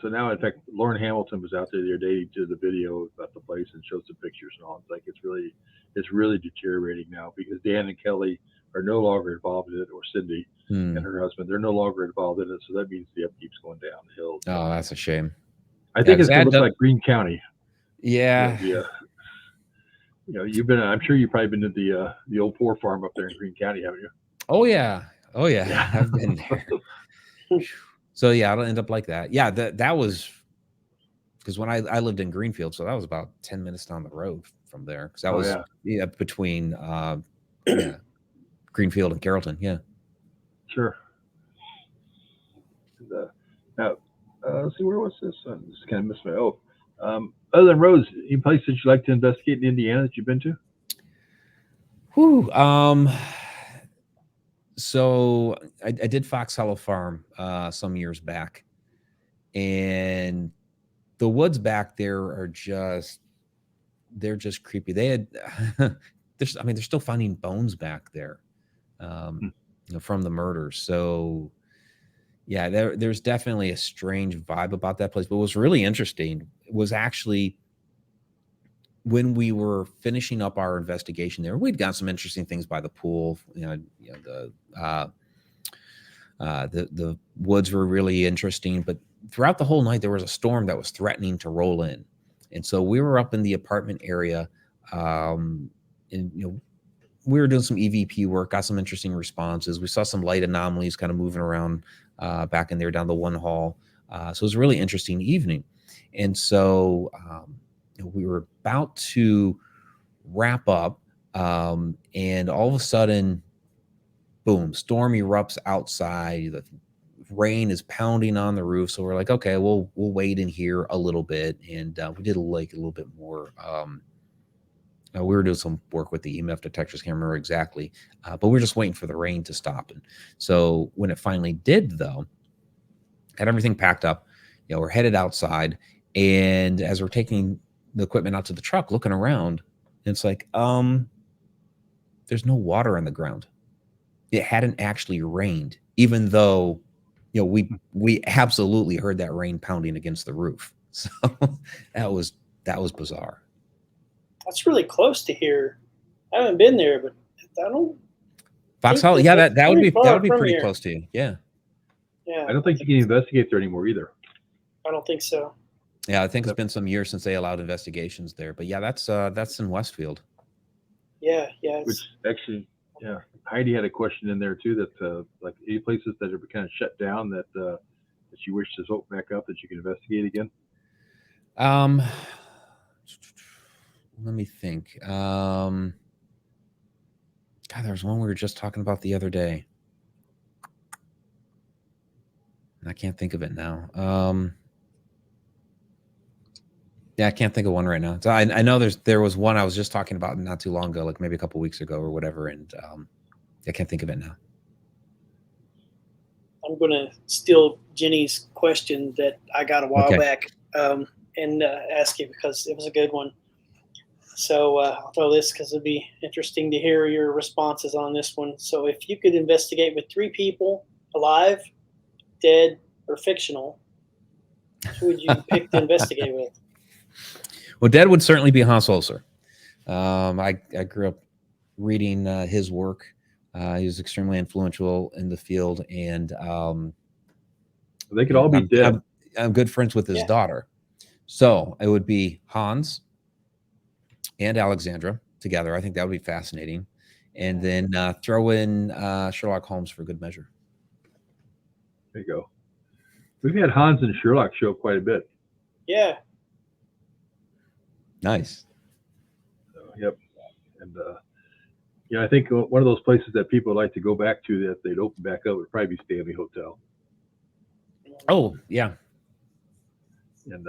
now, in fact, Lauren Hamilton was out there the other day. He did the video about the place and showed some pictures and all. It's like, it's really deteriorating now, because Dan and Kelly are no longer involved in it, or Cindy and her husband, they're no longer involved in it. So that means the upkeep's going downhill. Oh, that's a shame. I think it's going to look like Greene County. Yeah. I'm sure you've probably been to the old poor farm up there in Greene County, haven't you? Oh yeah. I've been there. So it'll end up like that. Yeah, that was because when I lived in Greenfield, so that was about 10 minutes down the road from there, because that was between Greenfield and Carrollton. Yeah. Sure. Now, let's see, where was this? I just kind of missed my other than Rhodes, any place that you like to investigate in Indiana that you've been to? So I did Fox Hollow Farm some years back, and the woods back there are they're just creepy. They had they're still finding bones back there from the murders. So yeah, there's definitely a strange vibe about that place. But what was really interesting was actually when we were finishing up our investigation there, we'd got some interesting things by the pool. The woods were really interesting, but throughout the whole night, there was a storm that was threatening to roll in. And so we were up in the apartment area, and we were doing some EVP work, got some interesting responses. We saw some light anomalies kind of moving around back in there down the one hall. So it was a really interesting evening. And so we were about to wrap up, and all of a sudden, boom, storm erupts outside. The rain is pounding on the roof. So we're like, okay, we'll wait in here a little bit. And we did a little bit more. We were doing some work with the EMF detectors, can't remember exactly, but we were just waiting for the rain to stop. And so when it finally did, though, had everything packed up, we're headed outside. And as we're taking the equipment out to the truck, looking around, it's like, there's no water on the ground. It hadn't actually rained, even though, we absolutely heard that rain pounding against the roof. So that was bizarre. That's really close to here. I haven't been there, but I don't. Foxhole, yeah, that would be pretty here. close to you. Yeah. Yeah. I don't think you can investigate there anymore either. I don't think so. Yeah, I think it's been some years since they allowed investigations there. But yeah, that's in Westfield. Yeah. Which actually, yeah, Heidi had a question in there too, that like any places that are kind of shut down that you wish to open back up that you can investigate again. Let me think. God, there's one we were just talking about the other day. I can't think of it now. Yeah, I can't think of one right now. So I know there was one I was just talking about not too long ago, like maybe a couple weeks ago or whatever, and I can't think of it now. I'm going to steal Jenny's question that I got a while back and ask you because it was a good one. So I'll throw this because it'd be interesting to hear your responses on this one. So if you could investigate with 3 people, alive, dead, or fictional, who would you pick to investigate with? Well, dead would certainly be Hans Holzer. I grew up reading his work. He was extremely influential in the field, and they could all be dead. I'm good friends with his daughter. So it would be Hans and Alexandra together. I think that would be fascinating. And then throw in Sherlock Holmes for good measure. There you go. We've had Hans and Sherlock show up quite a bit. Yeah. Nice. So, yep. And I think one of those places that people like to go back to that they'd open back up would probably be Stanley Hotel. Oh, yeah. And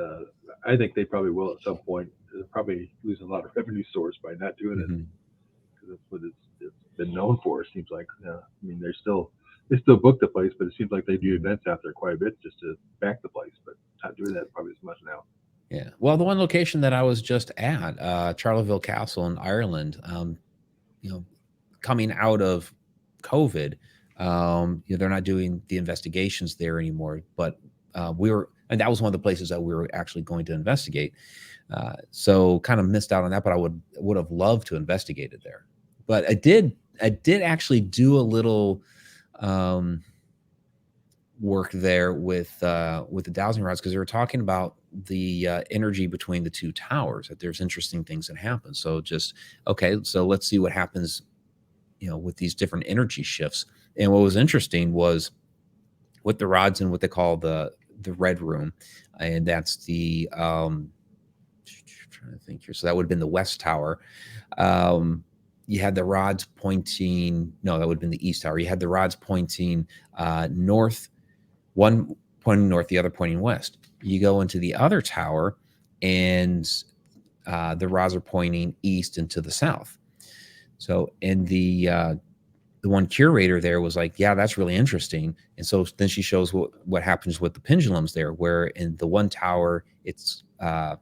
I think they probably will at some point. They're probably losing a lot of revenue source by not doing it, because that's what it's been known for. It seems like. I mean, they still book the place, but it seems like they do events out there quite a bit just to back the place, but not doing that probably as much now. Yeah. Well, the one location that I was just at, Charleville Castle in Ireland, coming out of COVID, they're not doing the investigations there anymore, but and that was one of the places that we were actually going to investigate. So kind of missed out on that, but I would have loved to investigate it there. But I did actually do a little work there with the dowsing rods, because they were talking about the energy between the 2 towers, that there's interesting things that happen. So so let's see what happens, with these different energy shifts. And what was interesting was with the rods and what they call the red room, and that's the I'm trying to think here. So that would have been the west tower. You had the rods pointing, no, that would have been the east tower. You had the rods pointing north, one pointing north, the other pointing west. You go into the other tower, and the rods are pointing east and to the south. So, and the one curator there was like, yeah, that's really interesting. And so then she shows what happens with the pendulums there, where in the one tower, it spins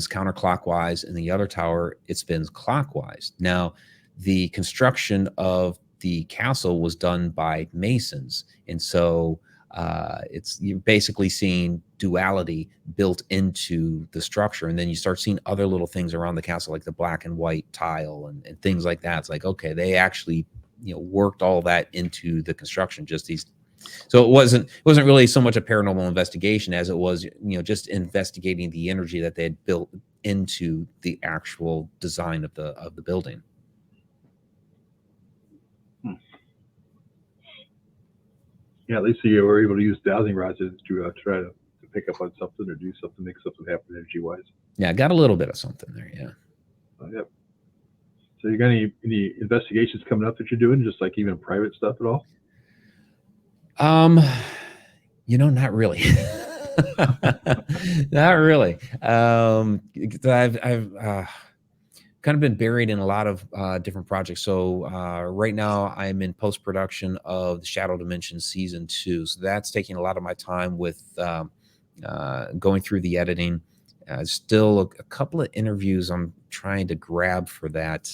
counterclockwise, and the other tower, it spins clockwise. Now, the construction of the castle was done by masons. And so you're basically seeing duality built into the structure. And then you start seeing other little things around the castle, like the black and white tile and things like that. It's like, okay, they actually, worked all that into the construction, just these. So it wasn't really so much a paranormal investigation as it was, just investigating the energy that they had built into the actual design of the building. Yeah, at least you were able to use dowsing rods to try to pick up on something or do something, make something happen energy-wise. Yeah, got a little bit of something there, yeah. Yep. So you got any investigations coming up that you're doing, just like even private stuff at all? Not really. Not really. I've kind of been buried in a lot of different projects. So right now I'm in post-production of the Shadow Dimension season 2. So that's taking a lot of my time with going through the editing. Still a couple of interviews I'm trying to grab for that.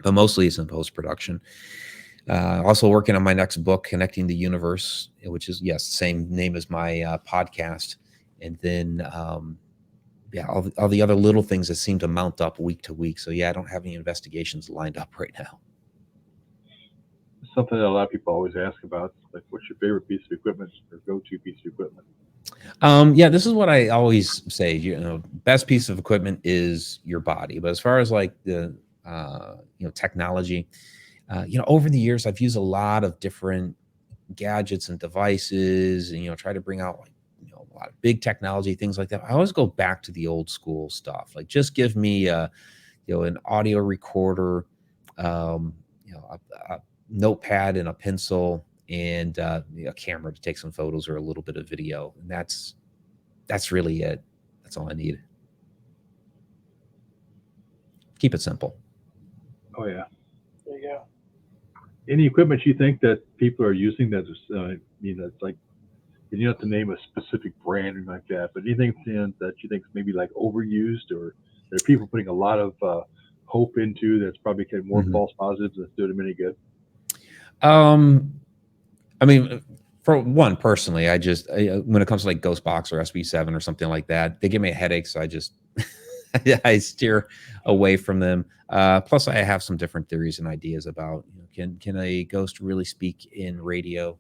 but mostly it's in post-production. Also working on my next book, Connecting the Universe, which is, yes, the same name as my podcast. And then, yeah, all the other little things that seem to mount up week to week. So yeah, I don't have any investigations lined up right now. Something that a lot of people always ask about, like, what's your favorite piece of equipment or go-to piece of equipment? Yeah, this is what I always say. Best piece of equipment is your body. But as far as like the technology, over the years I've used a lot of different gadgets and devices, and try to bring out like a lot of big technology, things like that. I always go back to the old school stuff. Like, just give me an audio recorder, a notepad and a pencil, and a camera to take some photos or a little bit of video, and that's really it. That's all I need. Keep it simple. Oh yeah. There you go. Any equipment you think that people are using that is, it's like, you don't have to name a specific brand or like that, but anything that you think is maybe like overused, or that people putting a lot of hope into, that's probably getting more false positives that's doing them any good? I mean, for one, personally, when it comes to like Ghostbox or SB7 or something like that, they give me a headache, so I just I steer away from them. Plus, I have some different theories and ideas about can a ghost really speak in radio,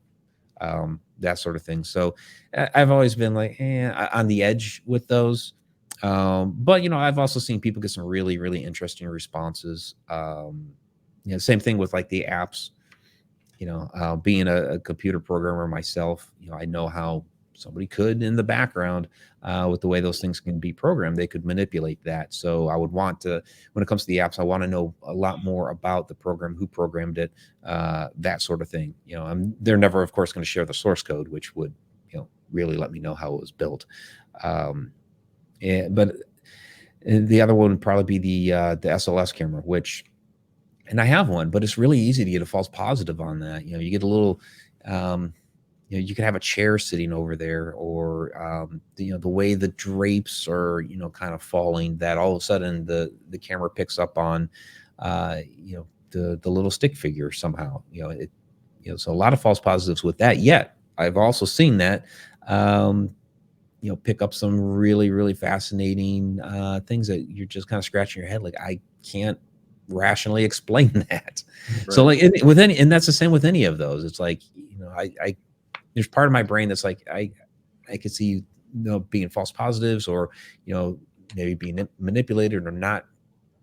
that sort of thing. So I've always been like on the edge with those. But I've also seen people get some really, really interesting responses. Same thing with like the apps. Being a computer programmer myself, I know how somebody could in the background, with the way those things can be programmed, they could manipulate that. So I would want to, when it comes to the apps, I want to know a lot more about the program, who programmed it, that sort of thing. They're never, of course, going to share the source code, which would, really let me know how it was built. But the other one would probably be the SLS camera, which, and I have one, but it's really easy to get a false positive on that. You get a little, you can have a chair sitting over there, or the way the drapes are, kind of falling, that all of a sudden the camera picks up on, the little stick figure somehow. So a lot of false positives with that. Yet I've also seen that, pick up some really, really fascinating things that you're just kind of scratching your head, like, I can't rationally explain that. Right. So like and that's the same with any of those. It's like, I there's part of my brain that's like, I could see being false positives, or maybe being manipulated, or not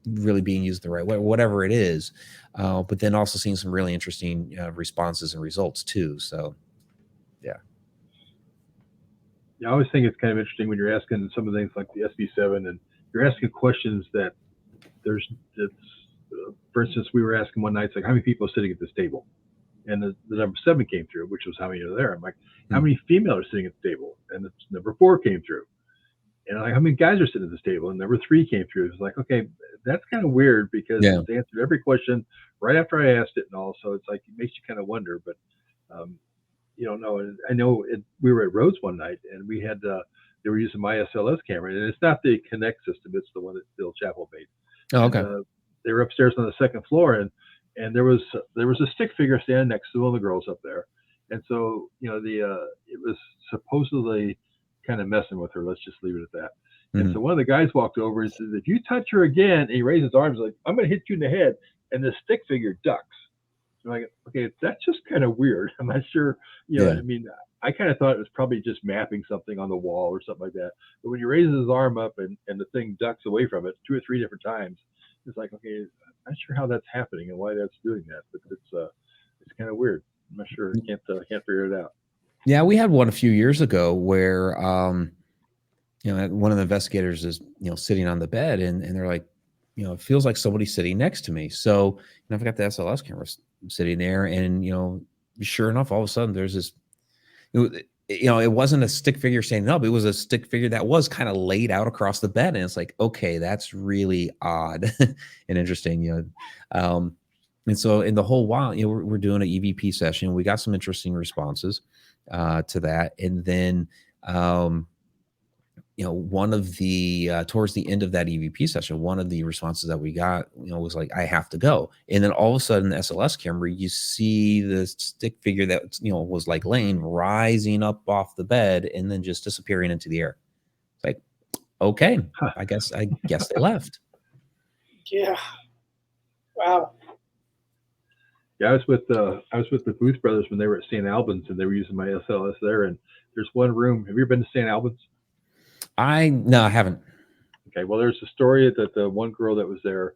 really being used the right way, whatever it is. But then also seeing some really interesting responses and results too. So yeah. I always think it's kind of interesting when you're asking some of the things like the SB7, and you're asking questions that for instance, we were asking one night, it's like, how many people are sitting at this table? And the number 7 came through, which was how many are there. I'm like, how many females are sitting at the table? And the number 4 came through. And I'm like, how many guys are sitting at this table? And number 3 came through. It's like, okay, that's kind of weird, because they answered every question right after I asked it and all. So it's like, it makes you kind of wonder. But you don't know. And I know we were at Rhodes one night, and we had they were using my SLS camera, and it's not the Connect system; it's the one that Bill Chappell made. Oh, okay. And, they were upstairs on the 2nd floor, and there was a stick figure standing next to one of the girls up there, and so it was supposedly kind of messing with her. Let's just leave it at that. Mm-hmm. And so one of the guys walked over and says, "If you touch her again," and he raised his arms like, "I'm going to hit you in the head," and the stick figure ducks. I'm like, okay, that's just kind of weird. I'm not sure. I mean, I kind of thought it was probably just mapping something on the wall or something like that. But when he raises his arm up and the thing ducks away from it 2 or 3 different times, it's like, okay, I'm not sure how that's happening and why that's doing that, but it's kind of weird. I'm not sure. I can't figure it out. Yeah, we had one a few years ago where one of the investigators is sitting on the bed, and they're like, it feels like somebody's sitting next to me. So I've got the SLS camera sitting there, and sure enough, all of a sudden there's this. It wasn't a stick figure standing up. It was a stick figure that was kind of laid out across the bed. And it's like, okay, that's really odd and interesting, and so in the whole while, we're doing an EVP session. We got some interesting responses to that. And then, one of the towards the end of that EVP session, one of the responses that we got, was like, I have to go. And then all of a sudden, the SLS camera, you see the stick figure that, was like laying, rising up off the bed and then just disappearing into the air. It's like, okay, I guess they left. Yeah. Wow. Yeah, I was with the Booth brothers when they were at St. Albans, and they were using my SLS there. And there's one room. Have you ever been to St. Albans? No, I haven't. Okay, well, there's a story that the one girl that was there,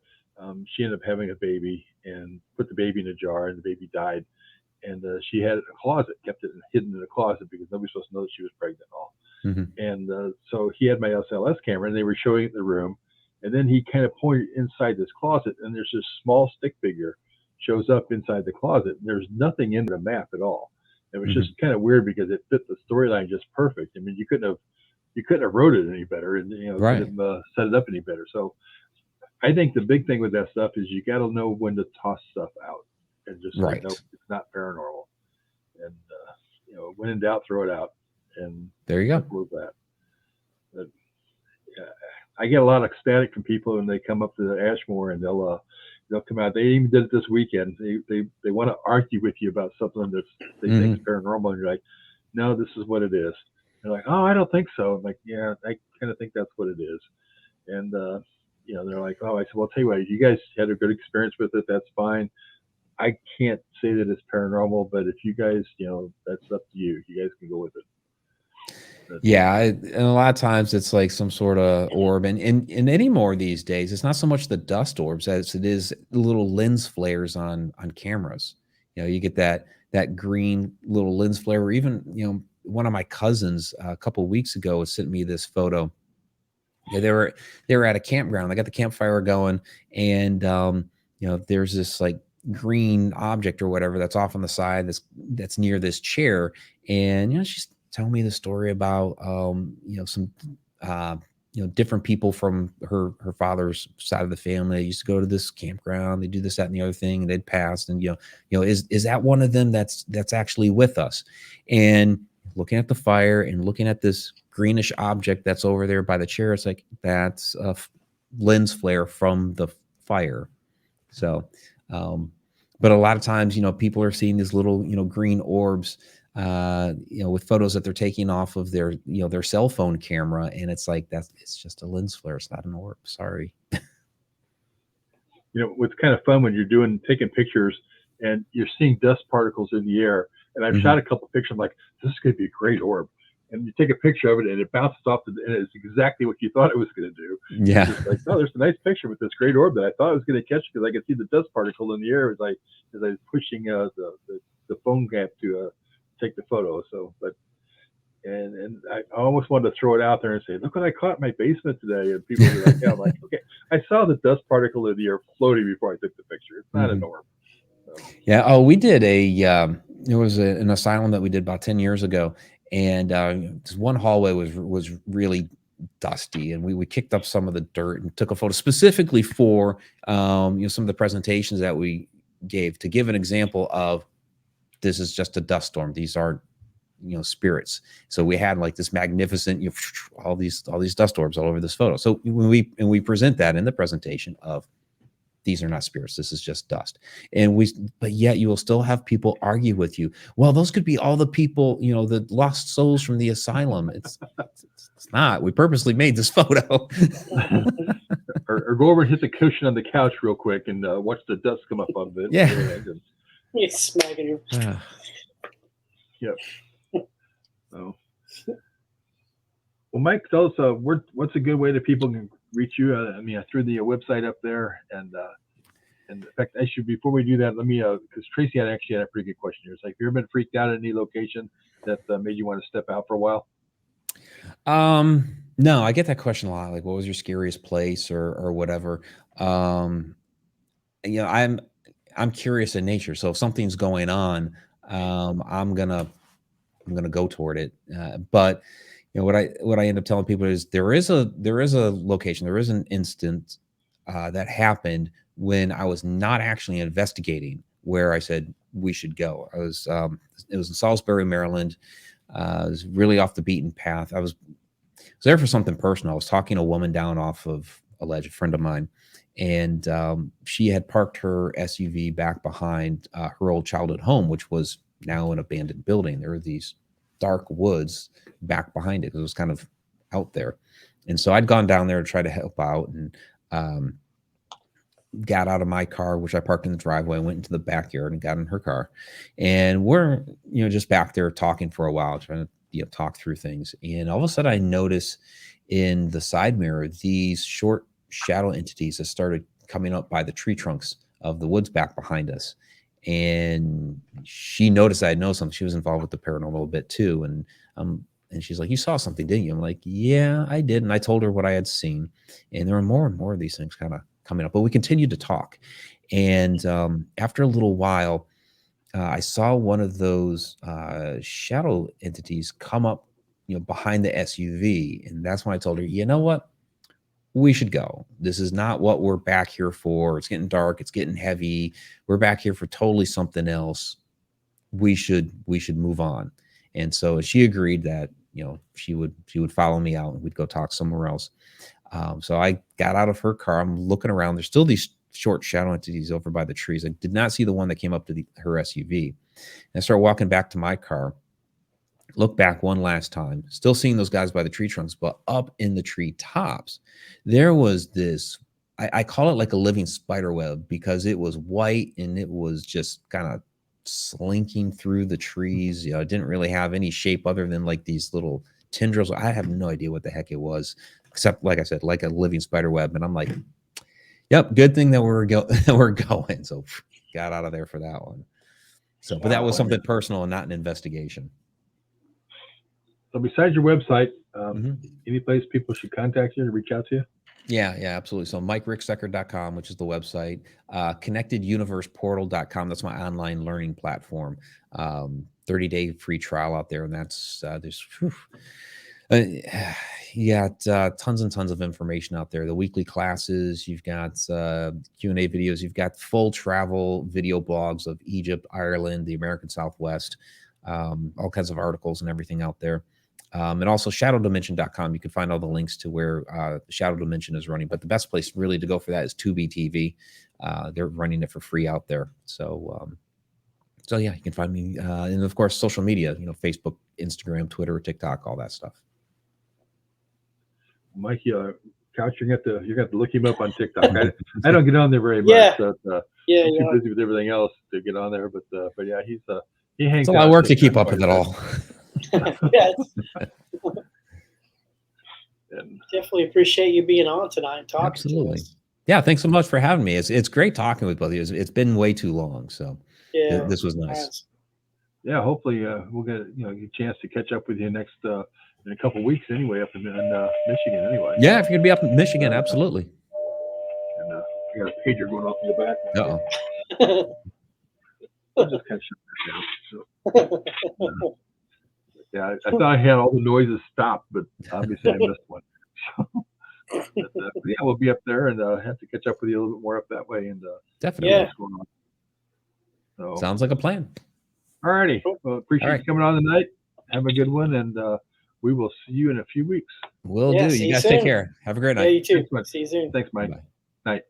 she ended up having a baby and put the baby in a jar, and the baby died. And she had it in a closet, kept it hidden in a closet because nobody's supposed to know that she was pregnant and all. And so he had my SLS camera, and they were showing it in the room. And then he kind of pointed inside this closet, and there's this small stick figure shows up inside the closet. And there's nothing in the map at all. It was just kind of weird because it fit the storyline just perfect. I mean, you couldn't have wrote it any better, and couldn't have set it up any better. So I think the big thing with that stuff is you got to know when to toss stuff out and just say, no, it's not paranormal. And when in doubt, throw it out. And there you go. With that. But, I get a lot of static from people when they come up to the Ashmore, and they'll come out. They even did it this weekend. They want to argue with you about something that they think is paranormal, and you're like, no, this is what it is. They're like, oh, I don't think so. I'm like, yeah, I kind of think that's what it is. And they're like, oh, I said, well, I'll tell you what, you guys had a good experience with it. That's fine. I can't say that it's paranormal, but if you guys, that's up to you. You guys can go with it. Yeah, and a lot of times it's like some sort of orb, and anymore these days, it's not so much the dust orbs as it is little lens flares on cameras. You get that green little lens flare, or even one of my cousins a couple of weeks ago sent me this photo. Yeah, they were at a campground. They got the campfire going, and there's this like green object or whatever that's off on the side that's near this chair, and she's telling me the story about some different people from her father's side of the family. They used to go to this campground. They do this, that, and the other thing, and they'd passed. And is that one of them that's actually with us? And looking at the fire and looking at this greenish object that's over there by the chair, it's like that's a lens flare from the fire. So, but a lot of times, people are seeing these little green orbs with photos that they're taking off of their cell phone camera, and it's like it's just a lens flare. It's not an orb. Sorry. What's kind of fun when you're taking pictures and you're seeing dust particles in the air. And I've shot a couple of pictures. I'm like, this is going to be a great orb. And you take a picture of it, and it bounces off, and it's exactly what you thought it was going to do. Yeah. It's like, oh, there's a nice picture with this great orb that I thought I was going to catch because I could see the dust particle in the air as I was pushing the phone gap to take the photo. So, and I almost wanted to throw it out there and say, look what I caught in my basement today. And people were like, yeah, I'm like, okay, I saw the dust particle in the air floating before I took the picture. It's not an orb. So. Yeah. Oh, we did there was an asylum that we did about 10 years ago. And this one hallway was really dusty, and we kicked up some of the dirt and took a photo specifically for some of the presentations that we gave, to give an example of this is just a dust storm. These aren't spirits. So we had like this magnificent all these dust orbs all over this photo. So when we present that in the presentation of these are not spirits, this is just dust. But yet you will still have people argue with you. Well, those could be all the people, the lost souls from the asylum. It's not. We purposely made this photo. or go over and hit the cushion on the couch real quick and watch the dust come up on it. Yeah. You're smacking your. Yep. So, well, Mike, tell us what's a good way that people can reach you. I threw the website up there, and in fact, actually, before we do that, let me because Tracy actually had a pretty good question here. It's like, have you ever been freaked out at any location that made you want to step out for a while? No, I get that question a lot. Like, what was your scariest place or whatever? I'm curious in nature, so if something's going on, I'm gonna go toward it. But what I end up telling people is there is a location, there is an instant that happened when I was not actually investigating, where I said we should go. It was in Salisbury, Maryland. I was really off the beaten path. was there for something personal. I was talking to a woman down off of a ledge, a friend of mine, and she had parked her SUV back behind her old childhood home, which was now an abandoned building. There were these dark woods back behind it because it was kind of out there. And so I'd gone down there to try to help out, and got out of my car, which I parked in the driveway, went into the backyard and got in her car. And we're, just back there talking for a while, trying to, talk through things. And all of a sudden I notice in the side mirror, these short shadow entities that started coming up by the tree trunks of the woods back behind us. And she noticed I had known something. She was involved with the paranormal a bit too. And she's like, "You saw something, didn't you?" I'm like, "Yeah, I did." And I told her what I had seen. And there were more and more of these things kind of coming up, but we continued to talk. And after a little while, I saw one of those shadow entities come up, behind the SUV. And that's when I told her, "You know what? We should go. This is not what we're back here for. It's getting dark. It's getting heavy. We're back here for totally something else. We should move on." And so she agreed that, she would follow me out and we'd go talk somewhere else. So I got out of her car. I'm looking around. There's still these short shadow entities over by the trees. I did not see the one that came up to her SUV. And I started walking back to my car. Look back one last time, still seeing those guys by the tree trunks, but up in the tree tops, there was this, I call it like a living spider web, because it was white and it was just kind of slinking through the trees. It didn't really have any shape other than like these little tendrils. I have no idea what the heck it was, except, like I said, like a living spider web. And I'm like, yep, good thing that we're going. So got out of there for that one. So, but that was something personal and not an investigation. So besides your website, any place people should contact you to reach out to you? Yeah, absolutely. So MikeRicksecker.com, which is the website, ConnectedUniversePortal.com. That's my online learning platform. 30-day free trial out there. And that's, you got tons and tons of information out there. The weekly classes, you've got Q&A videos, you've got full travel video blogs of Egypt, Ireland, the American Southwest, all kinds of articles and everything out there. And also shadowdimension.com. You can find all the links to where Shadow Dimension is running. But the best place really to go for that is Tubi TV. They're running it for free out there. So yeah, you can find me. And of course, social media, Facebook, Instagram, Twitter, TikTok, all that stuff. Mike, Couch, you're going to have to look him up on TikTok. I don't get on there very much. But, I'm too busy with everything else to get on there. But yeah, he hangs. It's a lot of work to keep up with it all. Yes. Definitely appreciate you being on tonight and talking. Absolutely. To us. Yeah, thanks so much for having me. It's great talking with both of you. It's been way too long, so yeah, this was nice. Yeah, hopefully we'll get a chance to catch up with you next in a couple of weeks anyway, up in Michigan anyway. Yeah, if you're gonna be up in Michigan, absolutely. And I got a pager going off in the back. Uh-oh. I'll just kind of shut that down. So, yeah, I thought I had all the noises stopped, but obviously I missed one. So, yeah, we'll be up there and have to catch up with you a little bit more up that way. And definitely. What's going on. So, sounds like a plan. All righty. Well, appreciate you coming on tonight. Have a good one, and we will see you in a few weeks. Will do. You guys take care. Have a great night. Yeah, you too. Thanks, see you soon. Thanks, Mike. Bye. Night.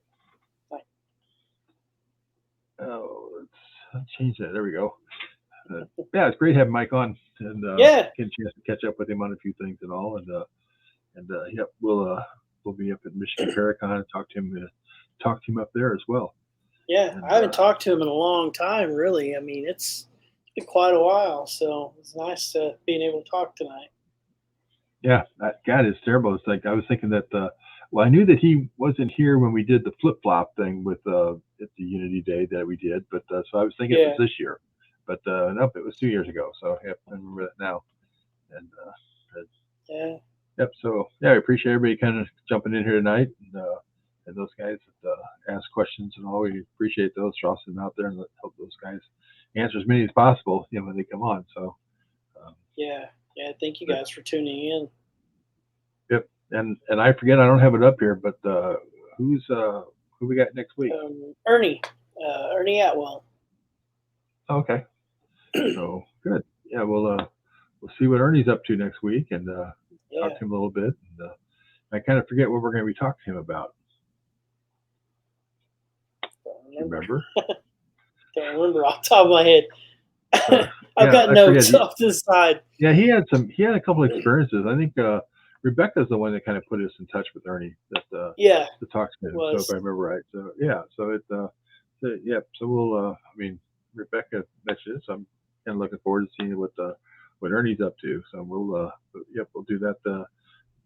Bye. Oh, let's change that. There we go. Yeah, it's great having Mike on, and get a chance to catch up with him on a few things and all, and yep, we'll be up at Michigan Paracon and talk to him up there as well. Yeah, and I haven't talked to him in a long time, really. I mean, it's been quite a while, so it's nice being able to talk tonight. Yeah, God, it's terrible. It's like I was thinking that. Well, I knew that he wasn't here when we did the flip flop thing with at the Unity Day that we did, but so I was thinking it was this year. But nope, it was 2 years ago. So yeah, I remember that now. And yeah. Yep. So yeah, I appreciate everybody kind of jumping in here tonight, and those guys that ask questions and all. We appreciate those. Toss them out there and help those guys answer as many as possible, when they come on. So yeah. Thank you guys for tuning in. Yep. And I forget, I don't have it up here, but who we got next week? Ernie Atwell. Okay. So good. Yeah, we'll see what Ernie's up to next week, and talk to him a little bit. And, I kind of forget what we're going to be talking to him about. Remember? Don't remember off the top of my head. I've got notes off to the side. Yeah, he had a couple of experiences. I think Rebecca's the one that kind of put us in touch with Ernie to talk to him. So if I remember right. So so we'll I mean, Rebecca mentioned it, so I'm kind of looking forward to seeing what Ernie's up to. So we'll do that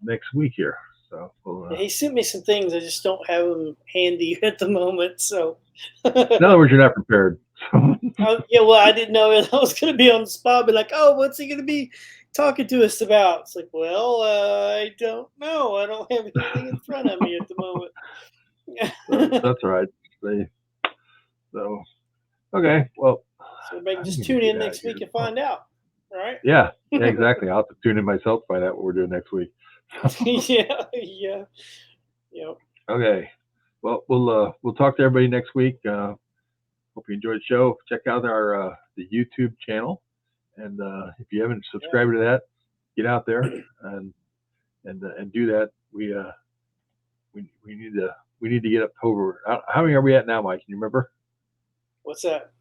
next week here. So he sent me some things. I just don't have them handy at the moment. So in other words, you're not prepared. Well, I didn't know I was going to be on the spot. Be like, oh, what's he going to be talking to us about? It's like, well, I don't know. I don't have anything in front of me at the moment. That's all right. So okay, well. So maybe just tune in next week and find out. All right? Yeah, exactly. I'll have to tune in myself to find out what we're doing next week. Yeah. Okay. Well, we'll talk to everybody next week. Hope you enjoyed the show. Check out our the YouTube channel, and if you haven't subscribed to that, get out there and do that. We need to get up over. How many are we at now, Mike? Can you remember? What's that?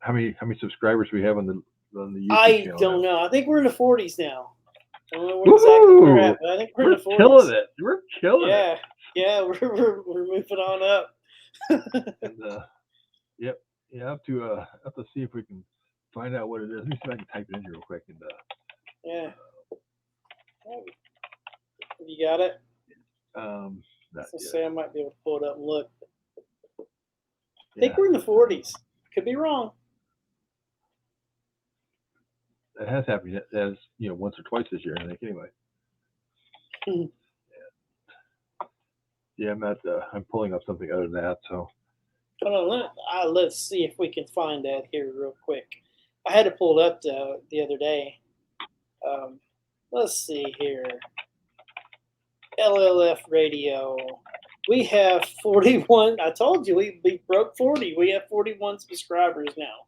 How many subscribers we have on the YouTube channel? I don't know. I think we're in the 40s now. I don't know what exactly we're at, but I think we're in the 40s. Killing it. We're killing it. Yeah, we're moving on up. And, yep. Yeah, I have to see if we can find out what it is. Let me see if I can type it in here real quick. And you got it? Let's say I might be able to pull it up and look. I think we're in the 40s. Could be wrong. That has happened. That has, once or twice this year, I think. Anyway. Yeah, I'm not. I'm pulling up something other than that. So. Hold on. Let's see if we can find that here real quick. I had to pull it up the other day. Let's see here. LLF Radio. We have 41. I told you we broke 40. We have 41 subscribers now.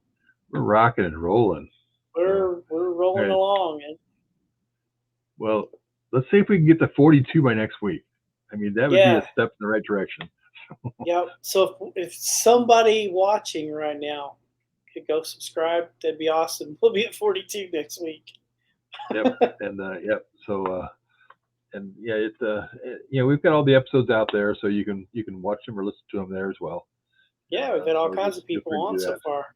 We're rocking and rolling. We're rolling along. Well, let's see if we can get to 42 by next week. I mean, that would be a step in the right direction. Yep. So if somebody watching right now could go subscribe, that'd be awesome. We'll be at 42 next week. Yep. And So we've got all the episodes out there, so you can watch them or listen to them there as well. Yeah, we've had all kinds of people on so far.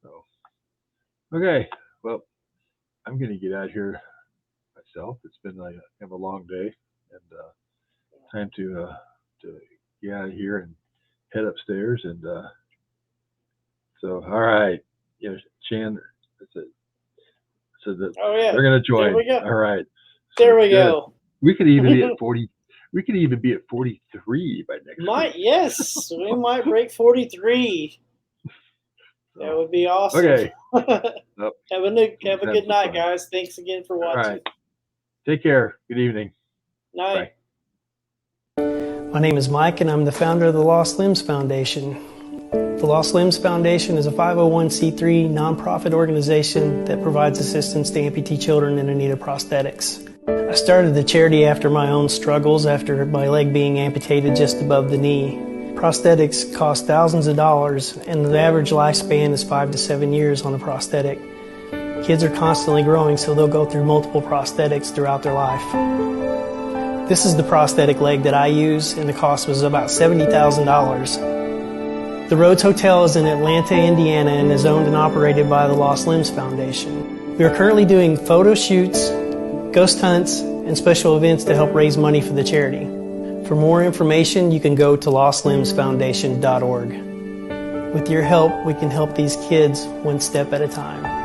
So, okay. Well, I'm going to get out of here myself. It's been kind of a long day, and time to get out of here and head upstairs. And so, all right, Chan. That's it. So that they're going to join. There we go. All right. There we go. We could even be at 40. We could even be at 43 by next week. Yes, we might break 43. That would be awesome. Okay. Have a good night, guys. Thanks again for watching. All right. Take care. Good evening. Night. Bye. My name is Mike, and I'm the founder of the Lost Limbs Foundation. The Lost Limbs Foundation is a 501c3 nonprofit organization that provides assistance to amputee children in need of prosthetics. I started the charity after my own struggles after my leg being amputated just above the knee. Prosthetics cost thousands of dollars, and the average lifespan is 5 to 7 years on a prosthetic. Kids are constantly growing, so they'll go through multiple prosthetics throughout their life. This is the prosthetic leg that I use, and the cost was about $70,000. The Rhodes Hotel is in Atlanta, Indiana, and is owned and operated by the Lost Limbs Foundation. We are currently doing photo shoots, ghost hunts, and special events to help raise money for the charity. For more information, you can go to lostlimbsfoundation.org. With your help, we can help these kids one step at a time.